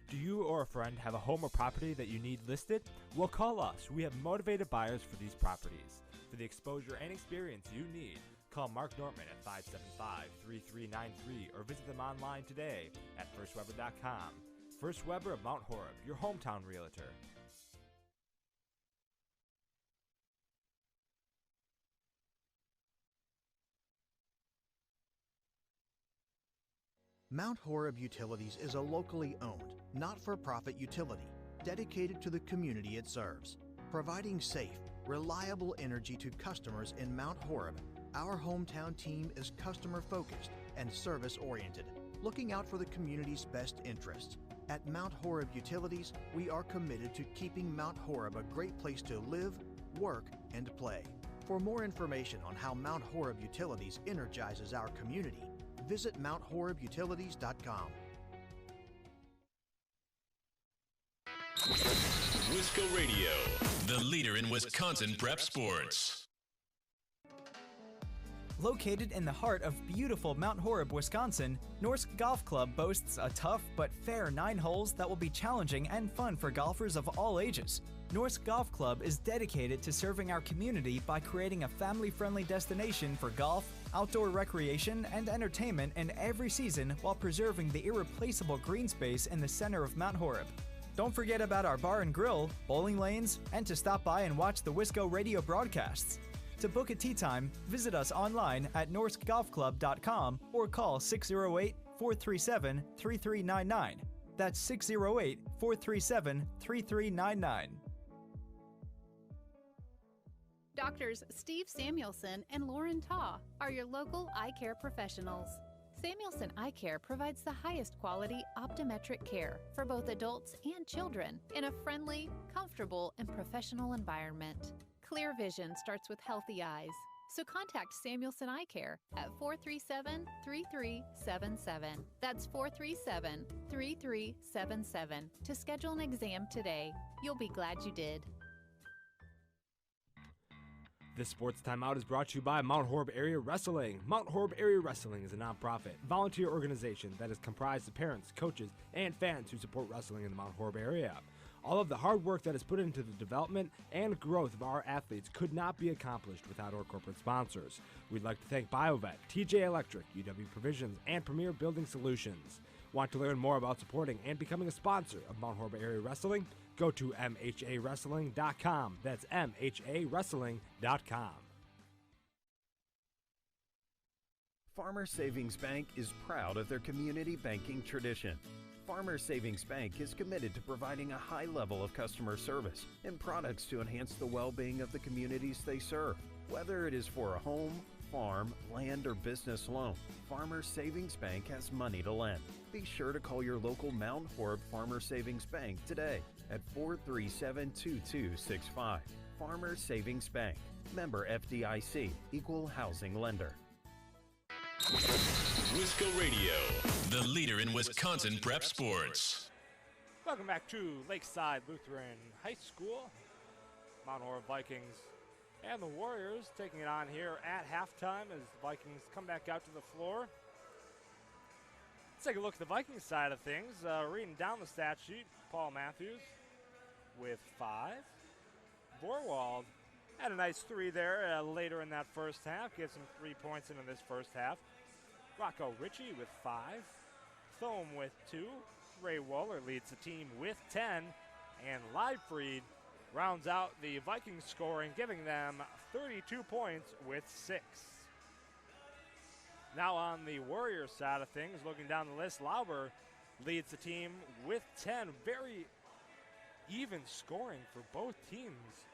Do you or a friend have a home or property that you need listed? Well, call us. We have motivated buyers for these properties. For the exposure and experience you need, call Mark Nortman at 575-3393 or visit them online today at firstweber.com. First Weber of Mount Horeb, your hometown realtor. Mount Horeb Utilities is a locally owned, not-for-profit utility dedicated to the community it serves. Providing safe, reliable energy to customers in Mount Horeb, our hometown team is customer-focused and service-oriented, looking out for the community's best interests. At Mount Horeb Utilities, we are committed to keeping Mount Horeb a great place to live, work, and play. For more information on how Mount Horeb Utilities energizes our community, visit MountHorebUtilities.com. Wisco Radio, the leader in Wisconsin prep sports. Located in the heart of beautiful Mount Horeb, Wisconsin, Norsk Golf Club boasts a tough but fair 9 holes that will be challenging and fun for golfers of all ages. Norsk Golf Club is dedicated to serving our community by creating a family-friendly destination for golf, outdoor recreation, and entertainment in every season while preserving the irreplaceable green space in the center of Mount Horeb. Don't forget about our bar and grill, bowling lanes, and to stop by and watch the Wisco Radio broadcasts. To book a tee time, visit us online at norskgolfclub.com or call 608-437-3399. That's 608-437-3399. Doctors Steve Samuelson and Lauren Taw are your local eye care professionals. Samuelson Eye Care provides the highest quality optometric care for both adults and children in a friendly, comfortable, and professional environment. Clear vision starts with healthy eyes, so contact Samuelson Eye Care at 437-3377. That's 437-3377 to schedule an exam today. You'll be glad you did. This sports timeout is brought to you by Mount Horeb Area Wrestling. Mount Horeb Area Wrestling is a nonprofit, volunteer organization that is comprised of parents, coaches, and fans who support wrestling in the Mount Horeb area. All of the hard work that is put into the development and growth of our athletes could not be accomplished without our corporate sponsors. We'd like to thank BioVet, TJ Electric, UW Provisions, and Premier Building Solutions. Want to learn more about supporting and becoming a sponsor of Mount Horeb Area Wrestling? Go to MHAWrestling.com. That's MHAWrestling.com. Farmers Savings Bank is proud of their community banking tradition. Farmers Savings Bank is committed to providing a high level of customer service and products to enhance the well-being of the communities they serve. Whether it is for a home, farm, land, or business loan, Farmers Savings Bank has money to lend. Be sure to call your local Mount Horeb Farmers Savings Bank today at 437-2265. Farmers Savings Bank, member FDIC, equal housing lender. Wisco Radio, the leader in Wisconsin prep sports. Welcome back to Lakeside Lutheran High School. Mount Horeb Vikings and the Warriors taking it on here at halftime as the Vikings come back out to the floor. Let's take a look at the Vikings side of things. Reading down the stat sheet, Paul Matthews with 5. Vorwald had a nice 3 there later in that first half. Gets him 3 points into this first half. Rocco Ritchie with 5. Thome with 2. Ray Waller leads the team with 10. And Leibfried rounds out the Vikings scoring, giving them 32 points with 6. Now on the Warriors side of things, looking down the list, Lauber leads the team with 10. Very even scoring for both teams.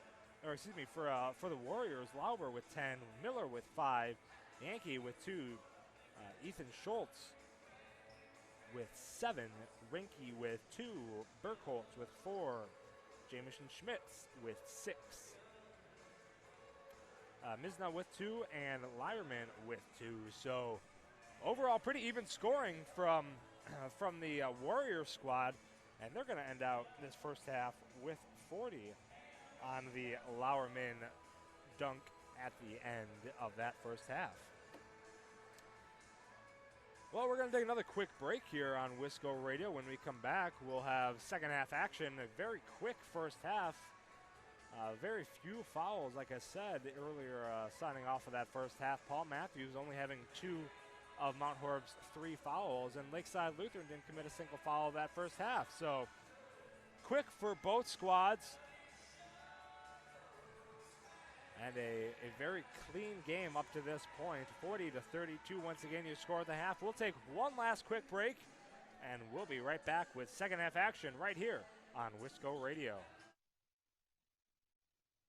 Or excuse me, for the Warriors, Lauber with 10, Miller with 5, Yankee with 2, Ethan Schultz with 7, Rinke with 2, Burkholz with 4, Jamison Schmitz with 6, Misna with 2, and Lyerman with 2. So overall, pretty even scoring from the Warrior squad, and they're going to end out this first half with 40 on the Lauerman dunk at the end of that first half. Well, we're going to take another quick break here on Wisco Radio. When we come back, we'll have second half action. A very quick first half. Very few fouls, like I said earlier, signing off of that first half. Paul Matthews only having 2 of Mount Horeb's 3 fouls, and Lakeside Lutheran didn't commit a single foul that first half. So quick for both squads. And a very clean game up to this point, 40-32. Once again, you score at the half. We'll take one last quick break, and we'll be right back with second half action right here on Wisco Radio.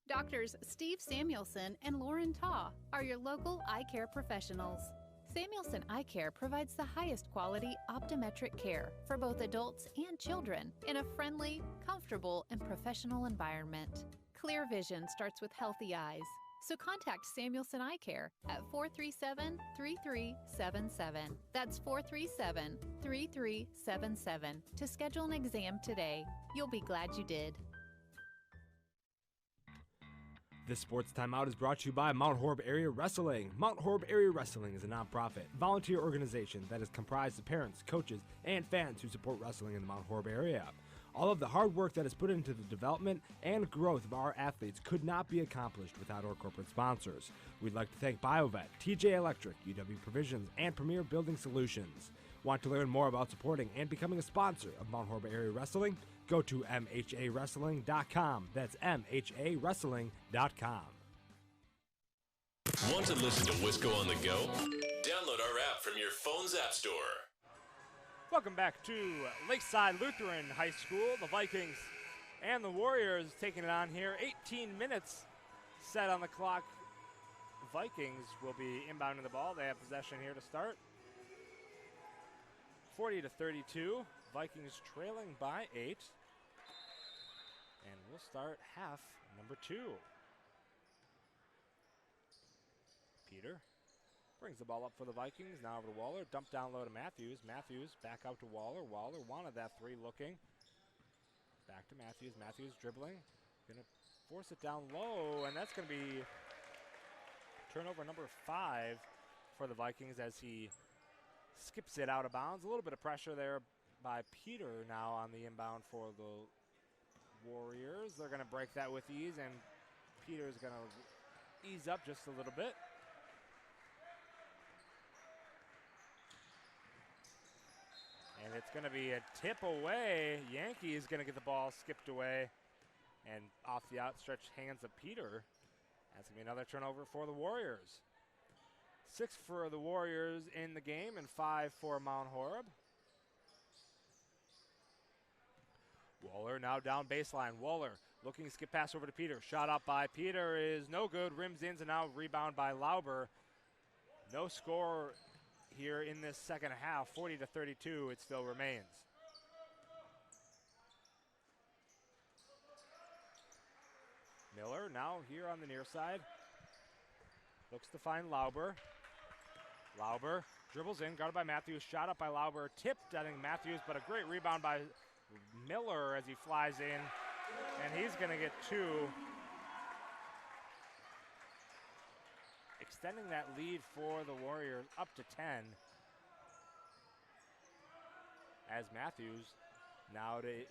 Doctors Steve Samuelson and Lauren Taw are your local eye care professionals. Samuelson Eye Care provides the highest quality optometric care for both adults and children in a friendly, comfortable, and professional environment. Clear vision starts with healthy eyes. So contact Samuelson Eye Care at 437-3377. That's 437-3377 to schedule an exam today. You'll be glad you did. This sports timeout is brought to you by Mount Horeb Area Wrestling. Mount Horeb Area Wrestling is a nonprofit, volunteer organization that is comprised of parents, coaches, and fans who support wrestling in the Mount Horeb area. All of the hard work that is put into the development and growth of our athletes could not be accomplished without our corporate sponsors. We'd like to thank BioVet, TJ Electric, UW Provisions, and Premier Building Solutions. Want to learn more about supporting and becoming a sponsor of Mount Horeb Area Wrestling? Go to MHAWrestling.com. That's MHAWrestling.com. Want to listen to Wisco on the go? Download our app from your phone's app store. Welcome back to Lakeside Lutheran High School. The Vikings and the Warriors taking it on here. 18 minutes set on the clock. The Vikings will be inbounding the ball. They have possession here to start. 40-32. Vikings trailing by 8. And we'll start half number 2. Peter brings the ball up for the Vikings. Now over to Waller. Dump down low to Matthews. Matthews back out to Waller. Waller wanted that 3 looking. Back to Matthews. Matthews dribbling. Going to force it down low. And that's going to be turnover number 5 for the Vikings as he skips it out of bounds. A little bit of pressure there by Peter now on the inbound for the Warriors. They're going to break that with ease. And Peter's going to ease up just a little bit. And it's going to be a tip away. Yankee is going to get the ball skipped away and off the outstretched hands of Peter. That's going to be another turnover for the Warriors. 6 for the Warriors in the game and 5 for Mount Horeb. Waller now down baseline. Waller looking to skip pass over to Peter. Shot up by Peter is no good. Rims in and out. Rebound by Lauber. No score here in this second half. 40-32 it still remains. Miller now here on the near side. Looks to find Lauber. Lauber dribbles in, guarded by Matthews. Shot up by Lauber. Tipped, I think, Matthews, but a great rebound by Miller as he flies in. And he's going to get 2. Extending that lead for the Warriors up to 10. As Matthews now to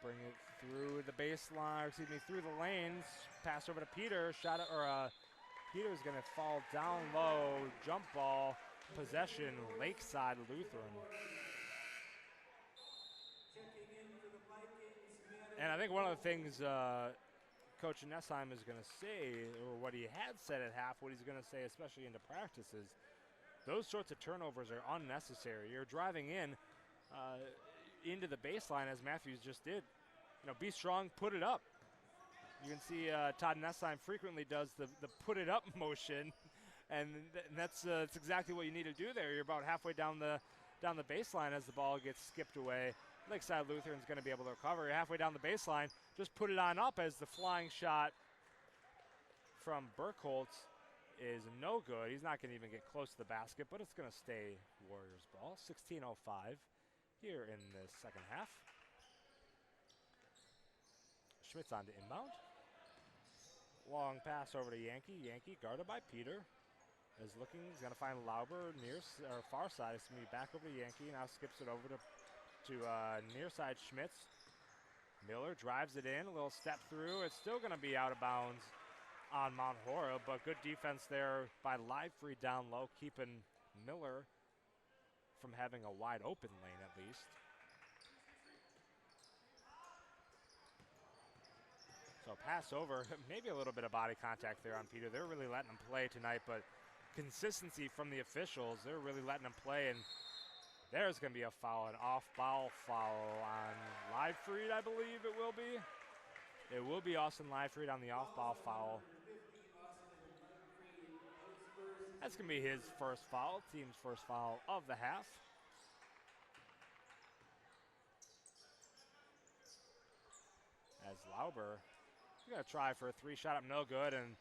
Bring it through the baseline, excuse me, through the lanes. Pass over to Peter. Peter's going to fall down low. Jump ball. Possession, Lakeside Lutheran. And I think one of the things Coach Nessheim is going to say, or what he had said at half, what he's going to say especially into practices, those sorts of turnovers are unnecessary. You're driving into the baseline as Matthews just did. Be strong, put it up. You can see Todd Nessheim frequently does the put it up motion, and that's exactly what you need to do there. You're about halfway down the baseline as the ball gets skipped away. Lakeside Lutheran's going to be able to recover. You're halfway down the baseline. Just put it on up as the flying shot from Burkholtz is no good. He's not going to even get close to the basket, but it's going to stay Warriors ball. 16:05 here in the second half. Schmitz on to inbound. Long pass over to Yankee. Yankee guarded by Peter. Is looking, he's going to find Lauber far side. It's going to be back over to Yankee. Now skips it over to near side Schmitz. Miller drives it in, a little step through. It's still going to be out of bounds on Mount Horeb, but good defense there by Livefree down low, keeping Miller from having a wide open lane at least. So pass over, maybe a little bit of body contact there on Peter. They're really letting him play tonight, but consistency from the officials, they're really letting him play, and there's going to be a foul, an off-ball foul on Livefried, I believe it will be. It will be Austin Livefried on the off-ball foul. That's going to be his first foul, team's first foul of the half. As Lauber, he's going to try for a three-shot up, no good, and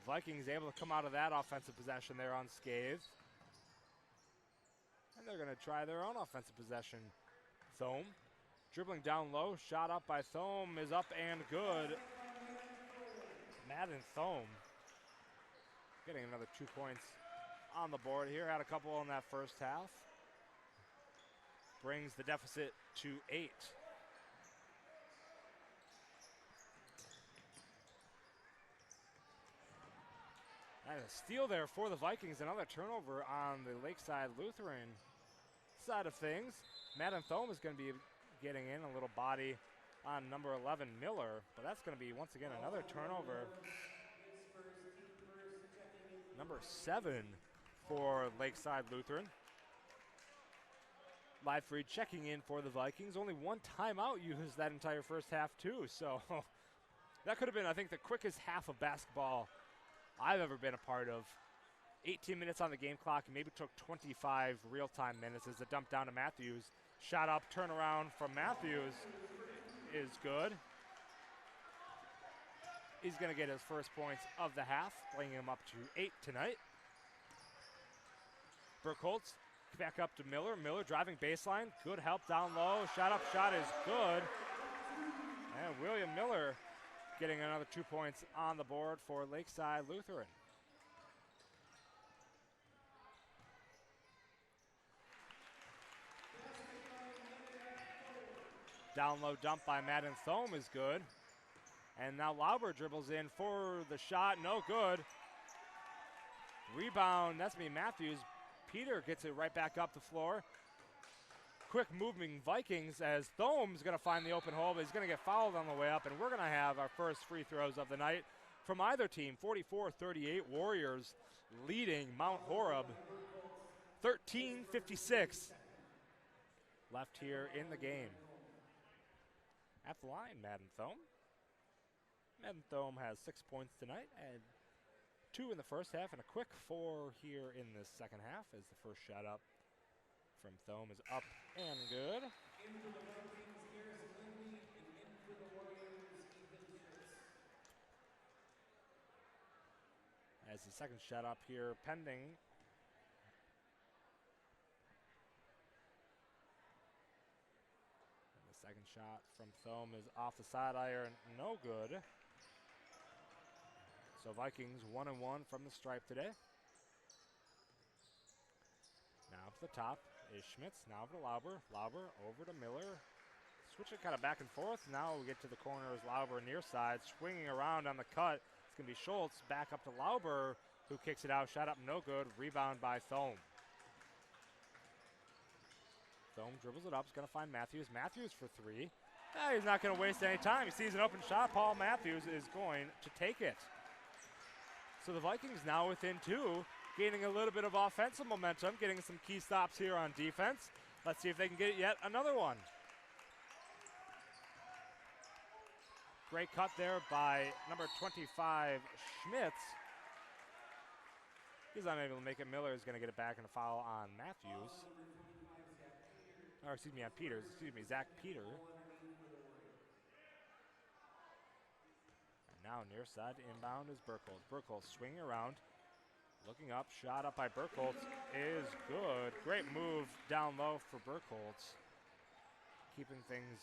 Vikings able to come out of that offensive possession there unscathed. And they're going to try their own offensive possession. Thome dribbling down low, shot up by Thome is up and good. Madden Thome getting another 2 points on the board here. Had a couple in that first half. Brings the deficit to 8. And a steal there for the Vikings. Another turnover on the Lakeside Lutheran side of things. Madden Thome is going to be getting in a little body on number 11, Miller. But that's going to be, once again, another turnover. Number 7 for Lakeside Lutheran. Livefried checking in for the Vikings. Only one timeout used that entire first half, too. So that could have been, I think, the quickest half of basketball I've ever been a part of. 18 minutes on the game clock, and maybe took 25 real-time minutes as it dumped down to Matthews. Shot up, turnaround from Matthews is good. He's going to get his first points of the half, bringing him up to 8 tonight. Burkholtz back up to Miller. Miller driving baseline. Good help down low. Shot up, shot is good. And William Miller getting another 2 points on the board for Lakeside Lutheran. Down low dump by Madden Thome is good. And now Lauber dribbles in for the shot, no good. Rebound, that's me, Matthews. Peter gets it right back up the floor. Quick moving Vikings as Thome's going to find the open hole, but he's going to get fouled on the way up, and we're going to have our first free throws of the night from either team. 44-38, Warriors leading Mount Horeb. 13:56 left here in the game. At the line, Madden Thome. Madden Thome has 6 points tonight, and 2 in the first half, and a quick 4 here in the second half as the first shot up from Thome is up and good. As the second shot up here pending. And the second shot from Thome is off the side iron, no good. So Vikings 1-1 from the stripe today. Now to the top is Schmitz, now over to Lauber. Lauber over to Miller. switching kind of back and forth. Now we get to the corners. Lauber near side, swinging around on the cut. It's going to be Schultz back up to Lauber, who kicks it out. Shot up, no good. Rebound by Thome. Thome dribbles it up. He's going to find Matthews. Matthews for three. He's not going to waste any time. He sees an open shot. Paul Matthews is going to take it. So the Vikings now within two, gaining a little bit of offensive momentum, getting some key stops here on defense. Let's see if they can get yet another one. Great cut there by number 25, Schmitz. He's unable to make it. Miller is going to get it back and a foul on Matthews. Or excuse me, on Peters. Excuse me, Zach Peter. And now near side inbound is Burkholz. Burkholz swinging around. Looking up, shot up by Burkholz is good. Great move down low for Burkholz. Keeping things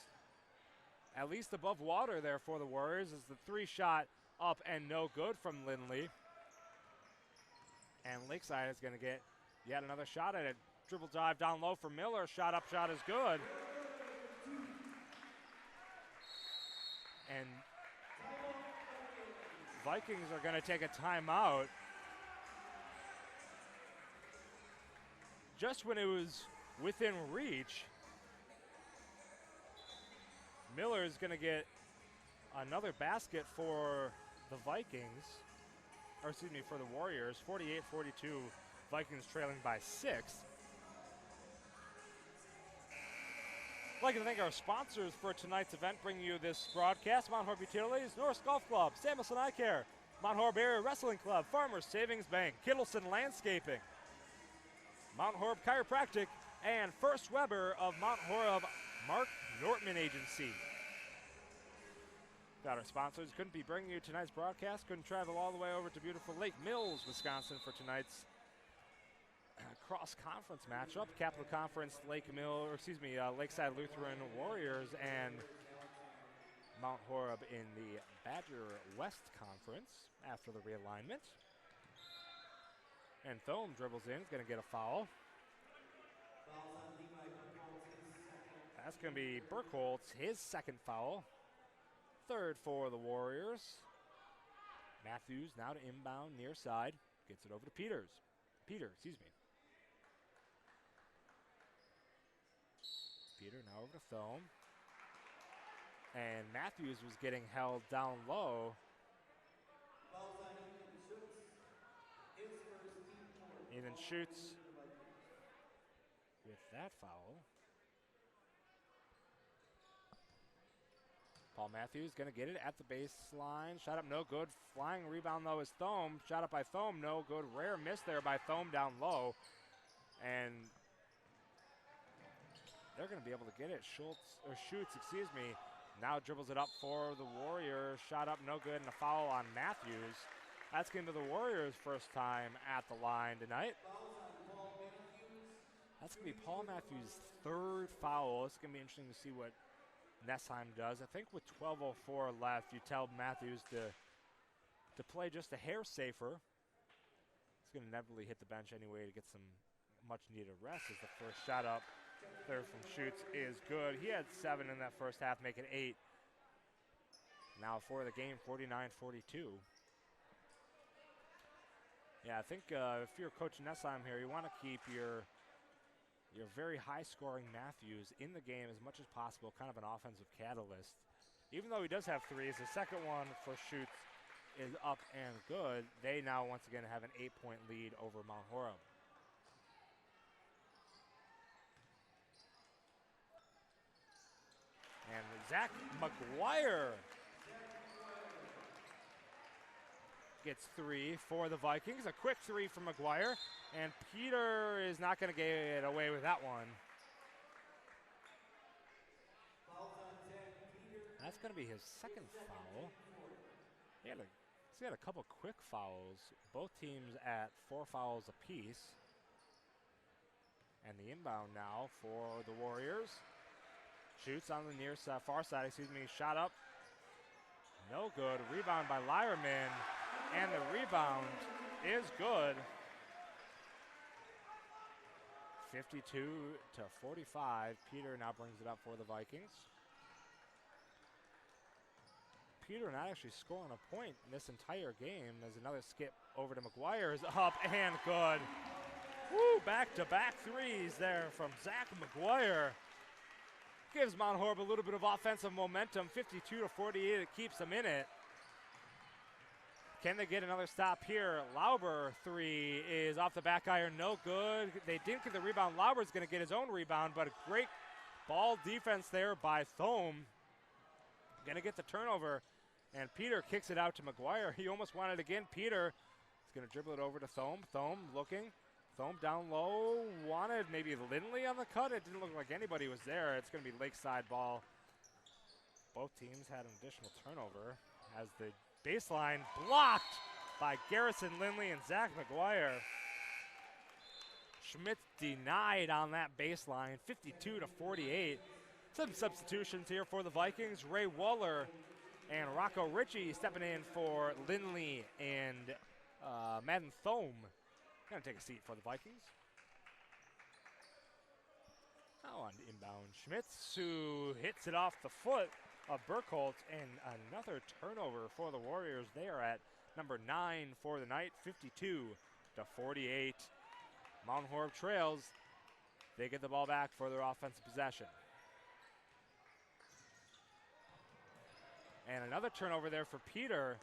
at least above water there for the Warriors as the three shot up and no good from Lindley. And Lakeside is going to get yet another shot at it. Dribble drive down low for Miller. Shot up, shot is good. And Vikings are going to take a timeout. Just when it was within reach, Miller is going to get another basket for the Vikings, or excuse me, for the Warriors. 48-42, Vikings trailing by 6. I'd like to thank our sponsors for tonight's event, bringing you this broadcast. Mount Horeb Utilities, Norris Golf Club, Samuelson Eye Care, Mount Horeb Area Wrestling Club, Farmers Savings Bank, Kittleson Landscaping, Mount Horeb Chiropractic, and First Weber of Mount Horeb Mark Nortman Agency. Got our sponsors. Couldn't be bringing you tonight's broadcast. Couldn't travel all the way over to beautiful Lake Mills, Wisconsin for tonight's cross-conference matchup. Capital Conference, Lakeside Lutheran Warriors and Mount Horeb in the Badger West Conference after the realignment. And Thome dribbles in. He's going to get a foul. That's going to be Burkholz, his second foul. Third for the Warriors. Matthews now to inbound near side. Gets it over to Peter, excuse me. Peter now over to Thome. And Matthews was getting held down low. Even shoots with that foul. Paul Matthews going to get it at the baseline. Shot up, no good. Flying rebound, though, is Thome. Shot up by Thome, no good. Rare miss there by Thome down low. And they're going to be able to get it. Shoots, now dribbles it up for the Warriors. Shot up, no good, and a foul on Matthews. That's going to be the Warriors' first time at the line tonight. That's going to be Paul Matthews' third foul. It's going to be interesting to see what Nessheim does. I think with 12:04 left, you tell Matthews to play just a hair safer. He's going to inevitably hit the bench anyway to get some much-needed rest as the first shot up there from Schutz is good. He had 7 in that first half, making 8. Now for the game, 49-42. Yeah, I think if you're Coach Nessheim here, you want to keep your very high-scoring Matthews in the game as much as possible, kind of an offensive catalyst. Even though he does have 3s, the second one for Schutz is up and good. They now once again have an 8-point lead over Mount Horeb. And Zach McGuire gets 3 for the Vikings. A quick 3 from McGuire. And Peter is not going to get away with that one. That's going to be his second foul. He's got a couple quick fouls. Both teams at 4 fouls apiece. And the inbound now for the Warriors. Shoots on the near side, far side, shot up. No good. Rebound by Lyerman. And the rebound is good. 52-45. Peter now brings it up for the Vikings. Peter not actually scoring a point in this entire game as another skip over to McGuire is up and good. Woo, back-to-back threes there from Zach McGuire. Gives Mount Horeb a little bit of offensive momentum, 52-48, it keeps them in it. Can they get another stop here? Lauber three is off the back iron, no good. They didn't get the rebound. Lauber's gonna get his own rebound, but a great ball defense there by Thome. Gonna get the turnover, and Peter kicks it out to McGuire. He almost wanted it again. Peter is gonna dribble it over to Thome. Thome looking. Thome down low, wanted maybe Lindley on the cut. It didn't look like anybody was there. It's going to be Lakeside ball. Both teams had an additional turnover as the baseline blocked by Garrison Lindley and Zach McGuire. Schmidt denied on that baseline, 52-48. Some substitutions here for the Vikings. Ray Waller and Rocco Ritchie stepping in for Lindley and Madden Thome. Gonna take a seat for the Vikings. Now on to inbound Schmitz, who hits it off the foot of Burkholz, and another turnover for the Warriors. They are at number 9 for the night, 52-48. Mount Horeb trails. They get the ball back for their offensive possession. And another turnover there for Peter,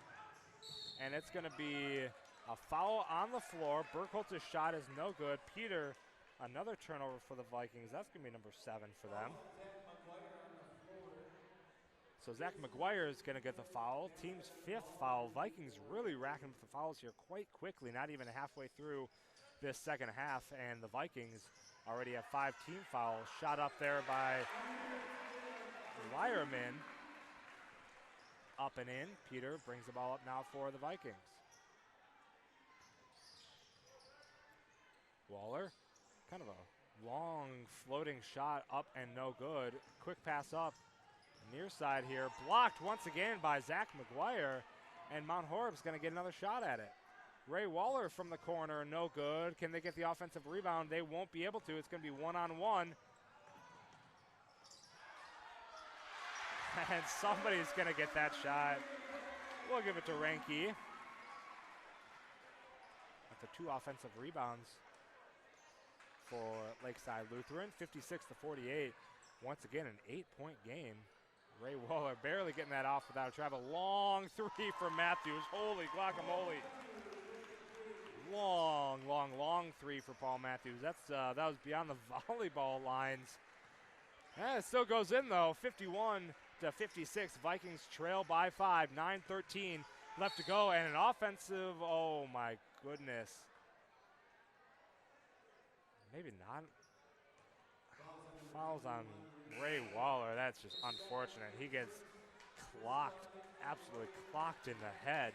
and it's gonna be a foul on the floor. Burkholz's shot is no good. Peter, another turnover for the Vikings. That's going to be number 7 for them. So Zach McGuire is going to get the foul. Team's 5th foul. Vikings really racking up the fouls here quite quickly, not even halfway through this second half. And the Vikings already have 5 team fouls. Shot up there by Lyerman. Up and in. Peter brings the ball up now for the Vikings. Waller, kind of a long floating shot up and no good. Quick pass up, near side here. Blocked once again by Zach McGuire, and Mount Horeb's gonna get another shot at it. Ray Waller from the corner, no good. Can they get the offensive rebound? They won't be able to. It's gonna be one-on-one. And somebody's gonna get that shot. We'll give it to Ranke. That's the 2 offensive rebounds for Lakeside Lutheran, 56-48. Once again, an 8-point game. Ray Waller barely getting that off without a travel. Long 3 for Matthews. Holy guacamole. Long 3 for Paul Matthews. That was beyond the volleyball lines. And it still goes in though, 51-56. Vikings trail by 5, 9:13 left to go, and an offensive, oh my goodness. Maybe not. Fouls on Ray Waller. That's just unfortunate. He gets clocked, absolutely clocked in the head.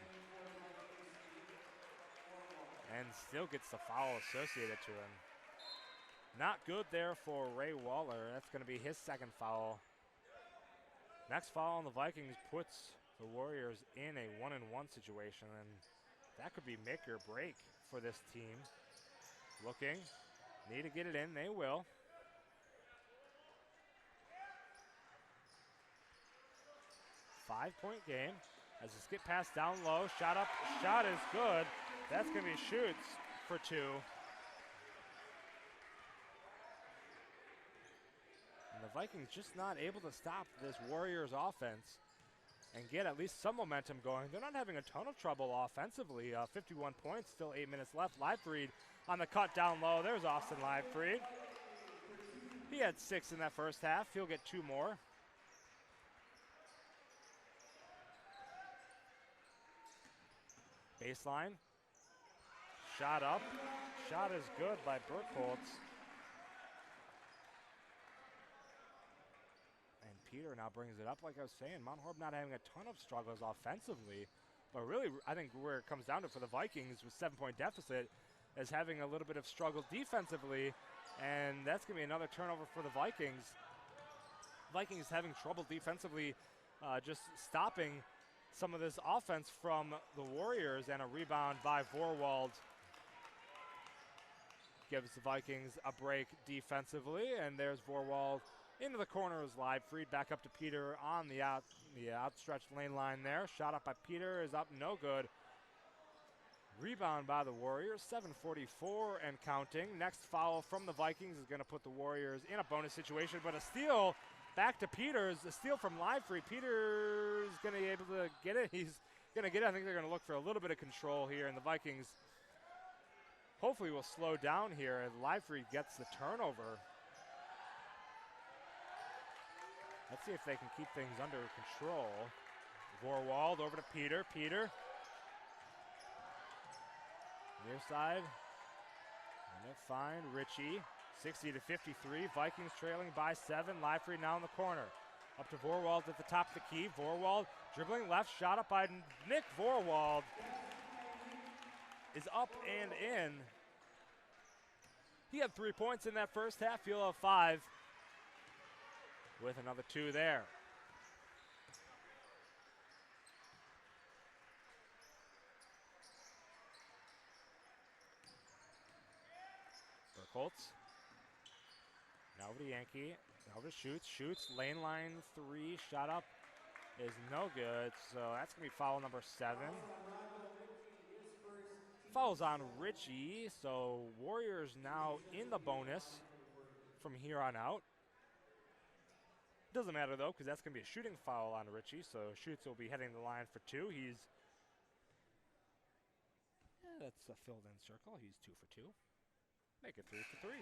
And still gets the foul associated to him. Not good there for Ray Waller. That's going to be his 2nd foul. Next foul on the Vikings puts the Warriors in a 1-and-1 situation, and that could be make or break for this team. Looking. Need to get it in, they will. Five-point game as the skip pass down low, shot up, shot is good. That's gonna be shoots for 2. And the Vikings just not able to stop this Warriors offense and get at least some momentum going. They're not having a ton of trouble offensively. 51 points, still 8 minutes left. Leifried on the cut down low. There's Austin Leifried. He had 6 in that first half. He'll get 2 more. Baseline. Shot up. Shot is good by Burkholz. And Peter now brings it up. Like I was saying, Mount Horeb not having a ton of struggles offensively. But really, I think where it comes down to for the Vikings with 7-point deficit is having a little bit of struggle defensively. And that's going to be another turnover for the Vikings. Vikings having trouble defensively, just stopping some of this offense from the Warriors, and a rebound by Vorwald gives the Vikings a break defensively, and there's Vorwald Into the corner is live freed. Back up to Peter on the outstretched lane line there. Shot up by Peter is up, no good. Rebound by the Warriors, 7:44 and counting. Next foul from the Vikings is going to put the Warriors in a bonus situation, but a steal back to Peters. A steal from Livefree. Peters going to be able to get it. He's going to get it. I think they're going to look for a little bit of control here, and the Vikings hopefully will slow down here as Livefree gets the turnover. Let's see if they can keep things under control. Vorwald over to Peter. Peter. Near side. And they'll find Ritchie. 60-53. Vikings trailing by 7. Livefree now in the corner. Up to Vorwald at the top of the key. Vorwald dribbling left. Shot up by Nick Vorwald. Is up and in. He had 3 points in that first half. He'll have 5. With another 2 there. Burkholtz. Now over to Yankee. Now over to Schutz. Schutz, lane line 3. Shot up is no good. So that's going to be foul number 7. Fouls on Ritchie. So Warriors now in the bonus from here on out. Doesn't matter though, because that's going to be a shooting foul on Ritchie. So Schutz will be heading the line for 2. He's that's a filled in circle. He's 2 for 2. Make it 3 for 3.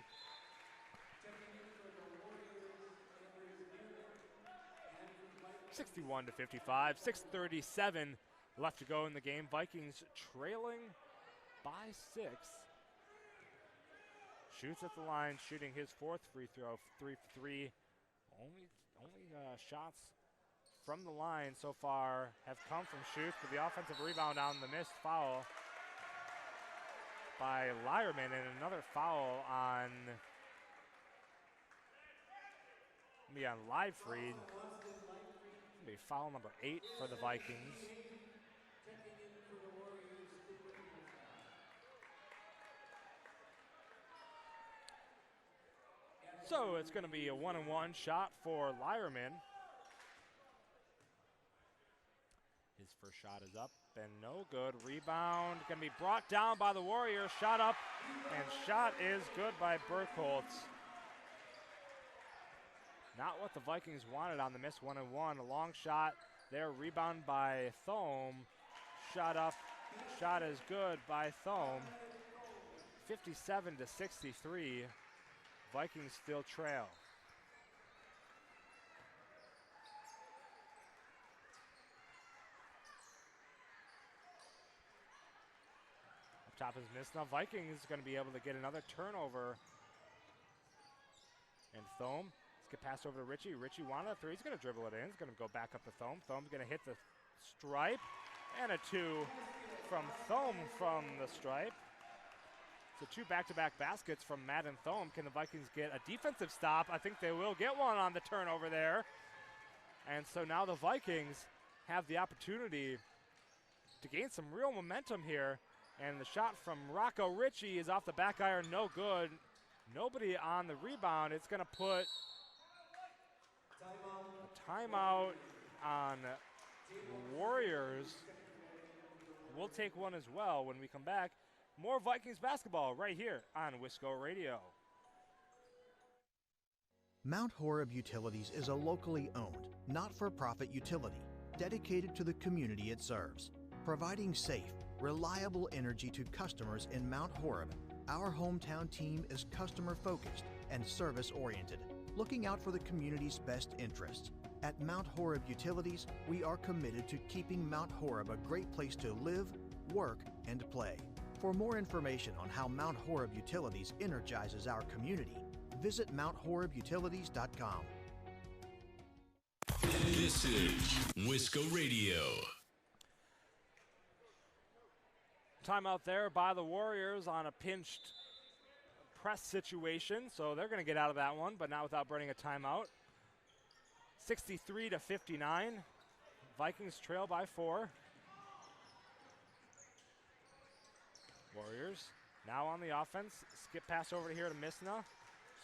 (61-55). 6:37 left to go in the game. Vikings trailing by 6. Schutz at the line, shooting his 4th free throw. 3 for 3. Only shots from the line so far have come from Schutz, with the offensive rebound on the missed foul by Lyerman, and another foul on Livefried. Be foul number 8 for the Vikings. So it's going to be a 1-and-1 shot for Lyerman. His first shot is up and no good. Rebound going to be brought down by the Warriors. Shot up, and shot is good by Burkholtz. Not what the Vikings wanted on the miss. 1-and-1. A long shot there. Rebound by Thome. Shot up. Shot is good by Thome. 57-63. Vikings still trail. Up top is missed. Now Vikings is going to be able to get another turnover. And Thome get passed over to Ritchie. Ritchie wanted a 3. He's going to dribble it in. He's going to go back up to Thome. Thome's going to hit the stripe. And a 2 from Thome from the stripe. So 2 back-to-back baskets from Matt and Thome. Can the Vikings get a defensive stop? I think they will get one on the turnover there. And so now the Vikings have the opportunity to gain some real momentum here. And the shot from Rocco Ritchie is off the back iron, no good. Nobody on the rebound. It's going to put a timeout on Warriors. We'll take one as well when we come back. More Vikings basketball right here on Wisco Radio. Mount Horeb Utilities is a locally owned, not-for-profit utility dedicated to the community it serves. Providing safe, reliable energy to customers in Mount Horeb, our hometown team is customer-focused and service-oriented, looking out for the community's best interests. At Mount Horeb Utilities, we are committed to keeping Mount Horeb a great place to live, work, and play. For more information on how Mount Horeb Utilities energizes our community, visit MountHorebUtilities.com. This is Wisco Radio. Timeout there by the Warriors on a pinched press situation, so they're going to get out of that one, but not without burning a timeout. 63-59. Vikings trail by 4. Warriors now on the offense. Skip pass over here to Misna.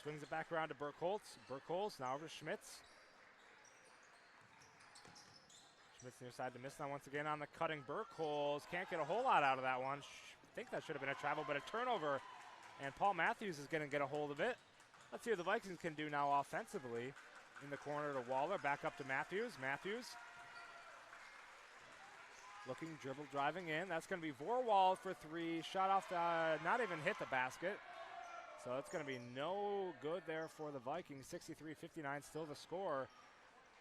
Swings it back around to Burkholz. Burkholz now over to Schmitz. Schmitz near side to Missna once again on the cutting. Burkholz can't get a whole lot out of that one. I think that should have been a travel, but a turnover. And Paul Matthews is going to get a hold of it. Let's see what the Vikings can do now offensively. In the corner to Waller, back up to Matthews. Matthews looking, dribble, driving in. That's going to be Vorwald for three. Shot off, not even hit the basket. So it's going to be no good there for the Vikings. 63-59 still the score.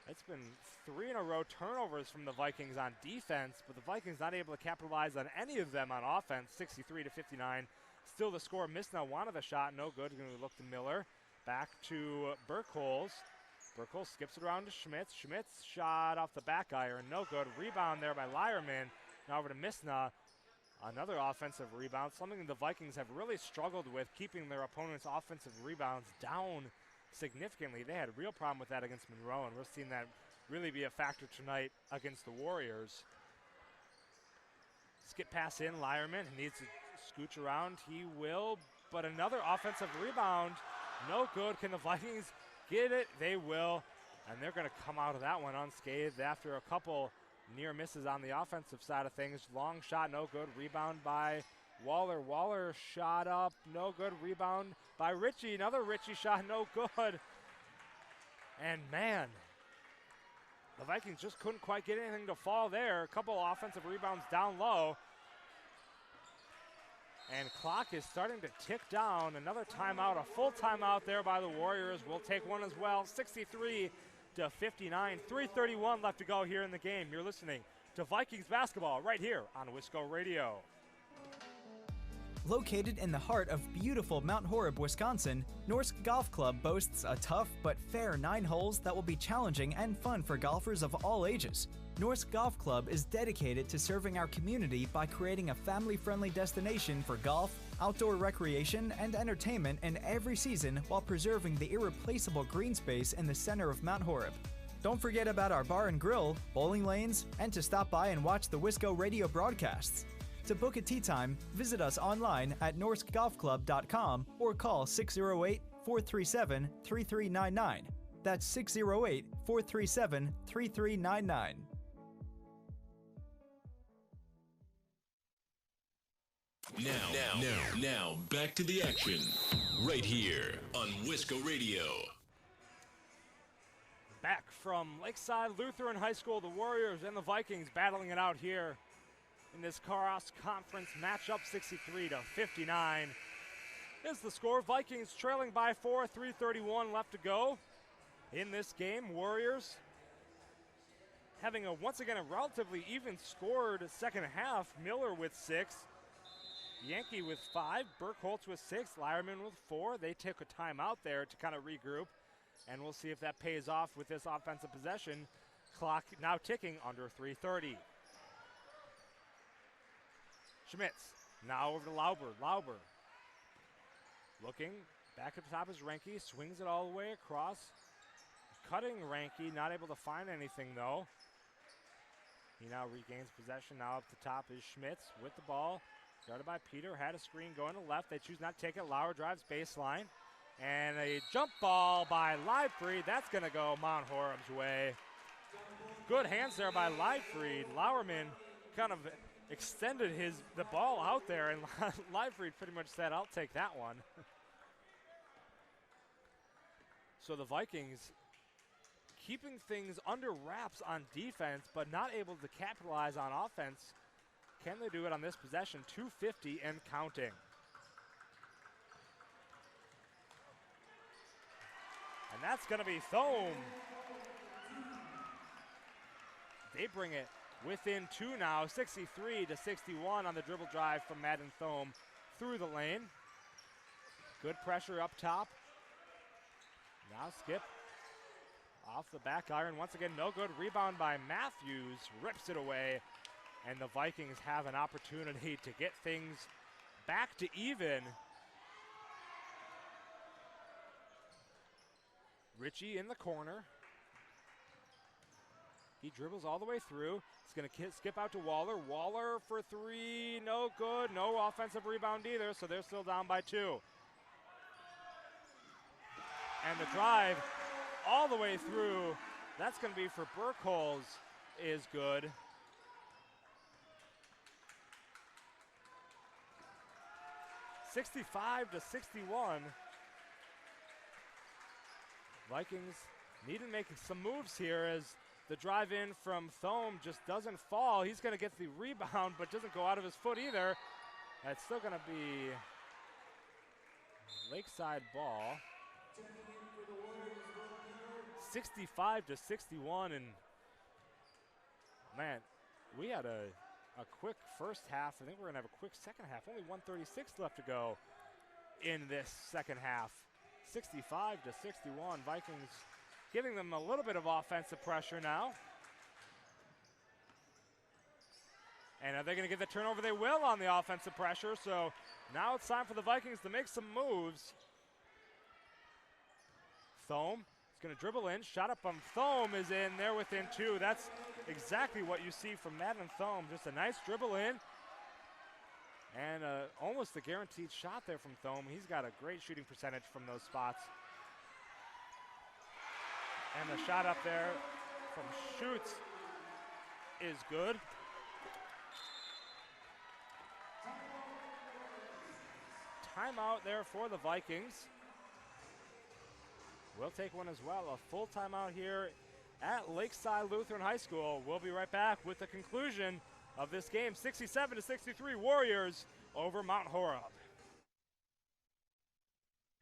It's been 3 in a row turnovers from the Vikings on defense, but the Vikings not able to capitalize on any of them on offense. 63-59 still the score. Missna wanted the shot, no good. Going to look to Miller. Back to Burkholz. Burkholz skips it around to Schmitz. Schmitz shot off the back iron, no good. Rebound there by Lyerman. Now over to Missna. Another offensive rebound, something the Vikings have really struggled with, keeping their opponents' offensive rebounds down significantly. They had a real problem with that against Monroe, and we're seeing that really be a factor tonight against the Warriors. Skip pass in, Lyerman needs to scooch around. He will, but another offensive rebound. No good. Can the Vikings get it? They will, and they're going to come out of that one unscathed after a couple near misses on the offensive side of things. Long shot, no good. Rebound by Waller. Waller shot up, no good. Rebound by Ritchie. Another Ritchie shot, no good. And man, the Vikings just couldn't quite get anything to fall there. A couple offensive rebounds down low. And clock is starting to tick down. Another timeout, a full timeout there by the Warriors. We'll take one as well. 63-59, 3:31 left to go here in the game. You're listening to Vikings basketball right here on Wisco Radio. Located in the heart of beautiful Mount Horeb, Wisconsin, Norsk Golf Club boasts a tough but fair 9 holes that will be challenging and fun for golfers of all ages. Norsk Golf Club is dedicated to serving our community by creating a family-friendly destination for golf, outdoor recreation, and entertainment in every season while preserving the irreplaceable green space in the center of Mount Horeb. Don't forget about our bar and grill, bowling lanes, and to stop by and watch the Wisco Radio broadcasts. To book a tee time, visit us online at norskgolfclub.com or call 608-437-3399. That's 608-437-3399. Now, back to the action, right here on Wisco Radio. Back from Lakeside Lutheran High School, the Warriors and the Vikings battling it out here in this cross conference matchup. 63-59 is the score. Vikings trailing by 4, 3:31 left to go in this game. Warriors having once again a relatively even scored second half. Miller with 6. Yankee with 5, Burkholz with 6, Lyerman with 4. They took a timeout there to kind of regroup, and we'll see if that pays off with this offensive possession. Clock now ticking under 3:30. Schmitz now over to Lauber. Lauber looking back at the top is Renke, swings it all the way across. Cutting Renke, not able to find anything though. He now regains possession. Now up the top is Schmitz with the ball. Guarded by Peter, had a screen going to left. They choose not to take it. Lauer drives baseline. And a jump ball by Leibfried. That's going to go Mount Horeb's way. Good hands there by Leibfried. Lauerman kind of extended the ball out there, and Leibfried pretty much said, I'll take that one. So the Vikings keeping things under wraps on defense, but not able to capitalize on offense. Can they do it on this possession? 2:50 and counting. And that's going to be Thome. They bring it within 2 now, 63-61 on the dribble drive from Madden Thome through the lane. Good pressure up top. Now Skip off the back iron. Once again, no good. Rebound by Matthews. Rips it away. And the Vikings have an opportunity to get things back to even. Ritchie in the corner. He dribbles all the way through. He's going to skip out to Waller. Waller for 3, no good. No offensive rebound either, so they're still down by 2. And the drive all the way through, that's going to be for Burkholz, is good. (65-61). Vikings need to make some moves here as the drive in from Thome just doesn't fall. He's going to get the rebound, but doesn't go out of his foot either. That's still going to be Lakeside ball. 65-61, and man, we had a quick first half. I think we're gonna have a quick second half. Only 1:36 left to go in this second half. 65-61, Vikings giving them a little bit of offensive pressure now. And are they gonna get the turnover? They will on the offensive pressure, so now it's time for the Vikings to make some moves. Thome is going to dribble in. Shot up on Thome is in there within two. That's exactly what you see from Madden Thome. Just a nice dribble in. And almost a guaranteed shot there from Thome. He's got a great shooting percentage from those spots. And the shot up there from Schutz is good. Timeout there for the Vikings. We'll take one as well. A full timeout here at Lakeside Lutheran High School. We'll be right back with the conclusion of this game. 67-63 Warriors over Mount Horeb.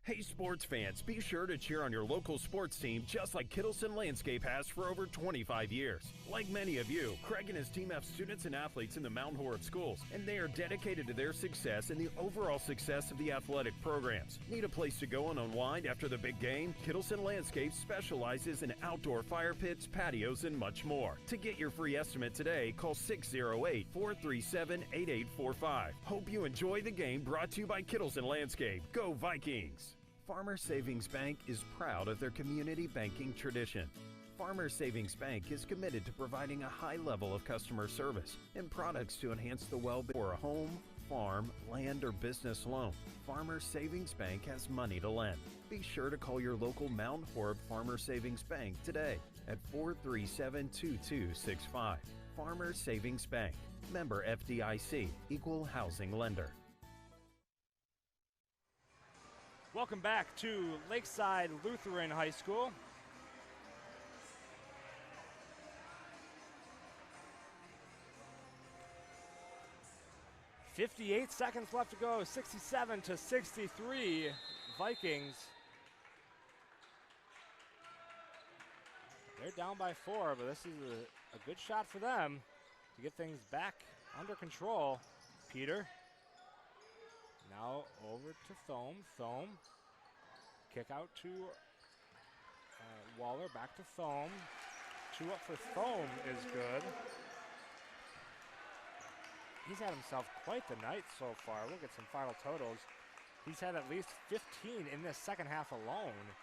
Hey sports fans, be sure to cheer on your local sports team just like Kittleson Landscape has for over 25 years. Like many of you, Craig and his team have students and athletes in the Mount Horeb schools, and they are dedicated to their success and the overall success of the athletic programs. Need a place to go and unwind after the big game? Kittleson Landscape specializes in outdoor fire pits, patios, and much more. To get your free estimate today, call 608-437-8845. Hope you enjoy the game, brought to you by Kittleson Landscape. Go Vikings! Farmers Savings Bank is proud of their community banking tradition. Farmers Savings Bank is committed to providing a high level of customer service and products to enhance the well-being for a home, farm, land, or business loan. Farmers Savings Bank has money to lend. Be sure to call your local Mount Horeb Farmers Savings Bank today at 437-2265. Farmers Savings Bank, member FDIC, equal housing lender. Welcome back to Lakeside Lutheran High School. .58 seconds left to go, 67-63 Vikings. They're down by 4, but this is a good shot for them to get things back under control. Peter. Now over to Thome. Thome. Kick out to Waller. Back to Thome. 2 up for Thome is good. He's had himself quite the night so far. We'll get some final totals. He's had at least 15 in this second half alone.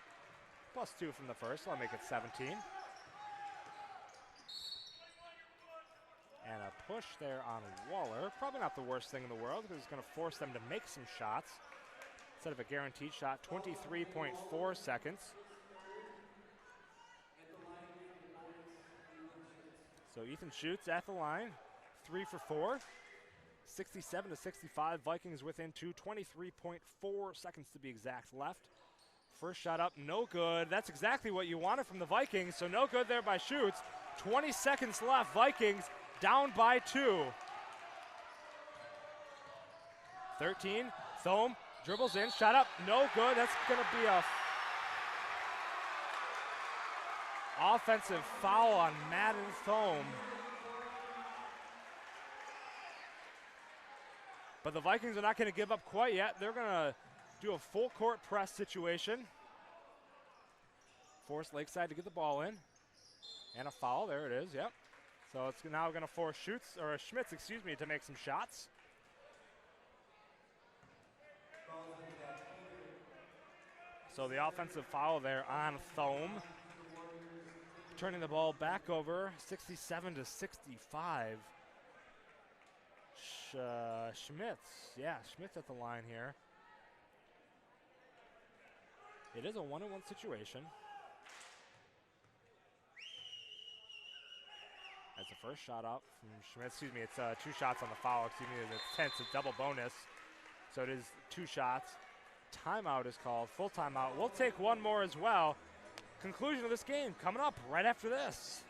Plus 2 from the first, so I'll make it 17. And a push there on Waller. Probably not the worst thing in the world because it's going to force them to make some shots. Instead of a guaranteed shot, 23.4 seconds. So Ethan shoots at the line. 3 for 4. 67-65, Vikings within 2. 23.4 seconds to be exact left. First shot up, no good. That's exactly what you wanted from the Vikings, so no good there by Schutz. 20 seconds left, Vikings down by 2. 13, Thome dribbles in, shot up, no good. That's gonna be a offensive foul on Madden Thome. But the Vikings are not gonna give up quite yet. They're gonna do a full court press situation. Force Lakeside to get the ball in. And a foul, there it is, yep. So it's now gonna force Schmitz, to make some shots. So the offensive foul there on Thome. Turning the ball back over, 67-65. Schmitz, yeah, Schmitz at the line here. It is a 1-on-1 situation. That's the first shot up from Schmidt. Excuse me, it's 2 shots on the foul. Excuse me, it's a double bonus. So it is 2 shots. Timeout is called, full timeout. We'll take one more as well. Conclusion of this game coming up right after this.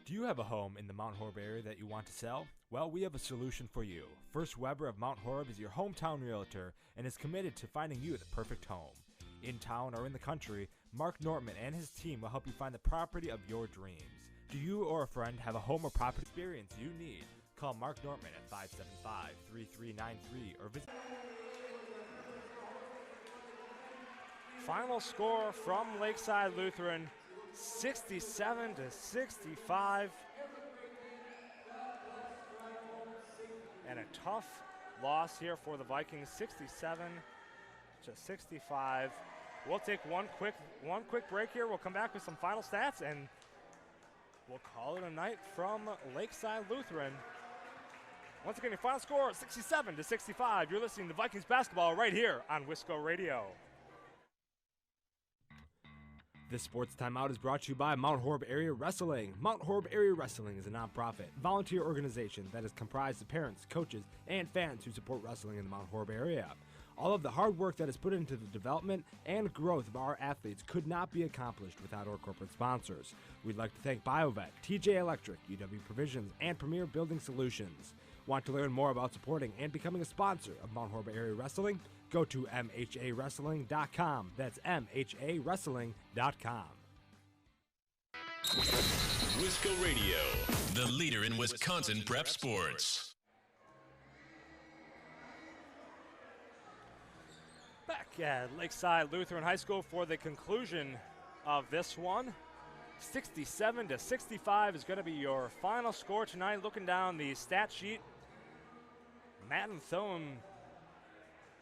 Do you have a home in the Mount Horeb area that you want to sell? Well, we have a solution for you. First Weber of Mount Horeb is your hometown realtor and is committed to finding you the perfect home. In town or in the country, Mark Nortman and his team will help you find the property of your dreams. Do you or a friend have a home or property experience you need? Call Mark Nortman at 575-3393 or visit. Final score from Lakeside Lutheran, 67-65. And a tough loss here for the Vikings, 67-65. We'll take one quick break here. We'll come back with some final stats and we'll call it a night from Lakeside Lutheran. Once again, your final score, 67-65. You're listening to Vikings basketball right here on Wisco Radio. This sports timeout is brought to you by Mount Horeb Area Wrestling. Mount Horeb Area Wrestling is a nonprofit, volunteer organization that is comprised of parents, coaches, and fans who support wrestling in the Mount Horeb area. All of the hard work that is put into the development and growth of our athletes could not be accomplished without our corporate sponsors. We'd like to thank BioVet, TJ Electric, UW Provisions, and Premier Building Solutions. Want to learn more about supporting and becoming a sponsor of Mount Horeb Area Wrestling? Go to MHAWrestling.com. That's MHAWrestling.com. Wisco Radio, the leader in Wisconsin prep sports. Back at Lakeside Lutheran High School for the conclusion of this one. 67-65 is going to be your final score tonight. Looking down the stat sheet, Madden Thome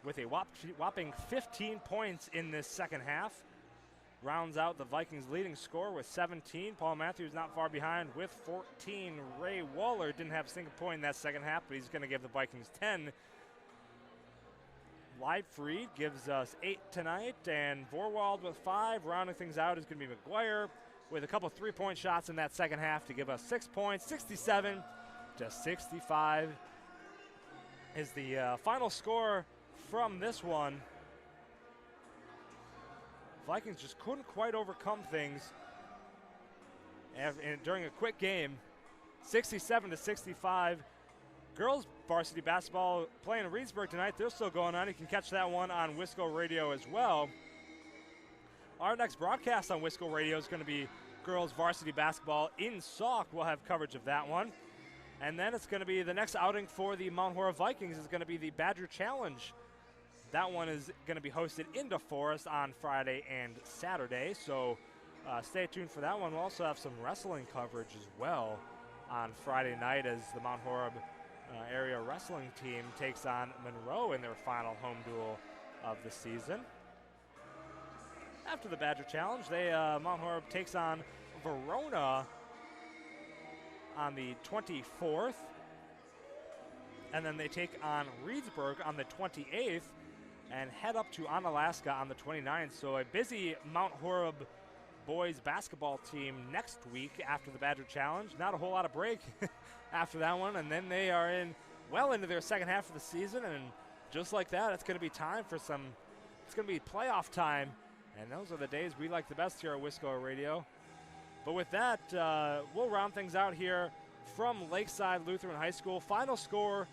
with a whopping 15 points in this second half. Rounds out the Vikings' leading scorer with 17. Paul Matthews not far behind with 14. Ray Waller didn't have a single point in that second half, but he's going to give the Vikings 10. Leibfried gives us 8 tonight, and Vorwald with 5. Rounding things out is going to be McGuire with a couple 3-point shots in that second half to give us 6 points. 67-65 is the final score from this one. Vikings just couldn't quite overcome things during a quick game. 67-65. Girls varsity basketball playing in Reedsburg tonight. They're still going on. You can catch that one on Wisco Radio as well. Our next broadcast on Wisco Radio is going to be girls varsity basketball in Sauk. We'll have coverage of that one. And then it's going to be the next outing for the Mount Horeb Vikings is going to be the Badger Challenge. That one is going to be hosted in DeForest on Friday and Saturday. So stay tuned for that one. We'll also have some wrestling coverage as well on Friday night as the Mount Horeb area wrestling team takes on Monroe in their final home duel of the season. After the Badger Challenge, Mount Horeb takes on Verona on the 24th, and then they take on Reedsburg on the 28th and head up to Onalaska on the 29th. So a busy Mount Horeb boys basketball team next week after the Badger Challenge. Not a whole lot of break after that one, and then they are well into their second half of the season, and just like that, it's going to be time for it's going to be playoff time, and those are the days we like the best here at Wisco Radio. But with that, we'll round things out here from Lakeside Lutheran High School. Final score,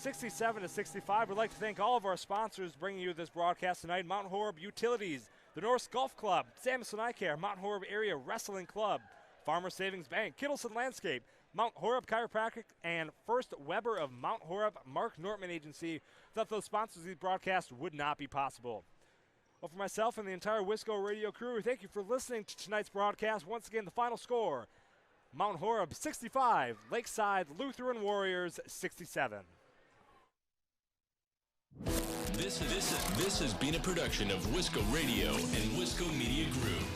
67-65. We'd like to thank all of our sponsors bringing you this broadcast tonight. Mount Horeb Utilities, the Norse Golf Club, Samuelson Eye Care, Mount Horeb Area Wrestling Club, Farmer Savings Bank, Kittleson Landscape, Mount Horeb Chiropractic, and First Weber of Mount Horeb, Mark Nortman Agency. Without those sponsors, these broadcasts would not be possible. Well, for myself and the entire Wisco Radio crew, thank you for listening to tonight's broadcast. Once again, the final score, Mount Horeb 65, Lakeside Lutheran Warriors 67. This has been a production of Wisco Radio and Wisco Media Group.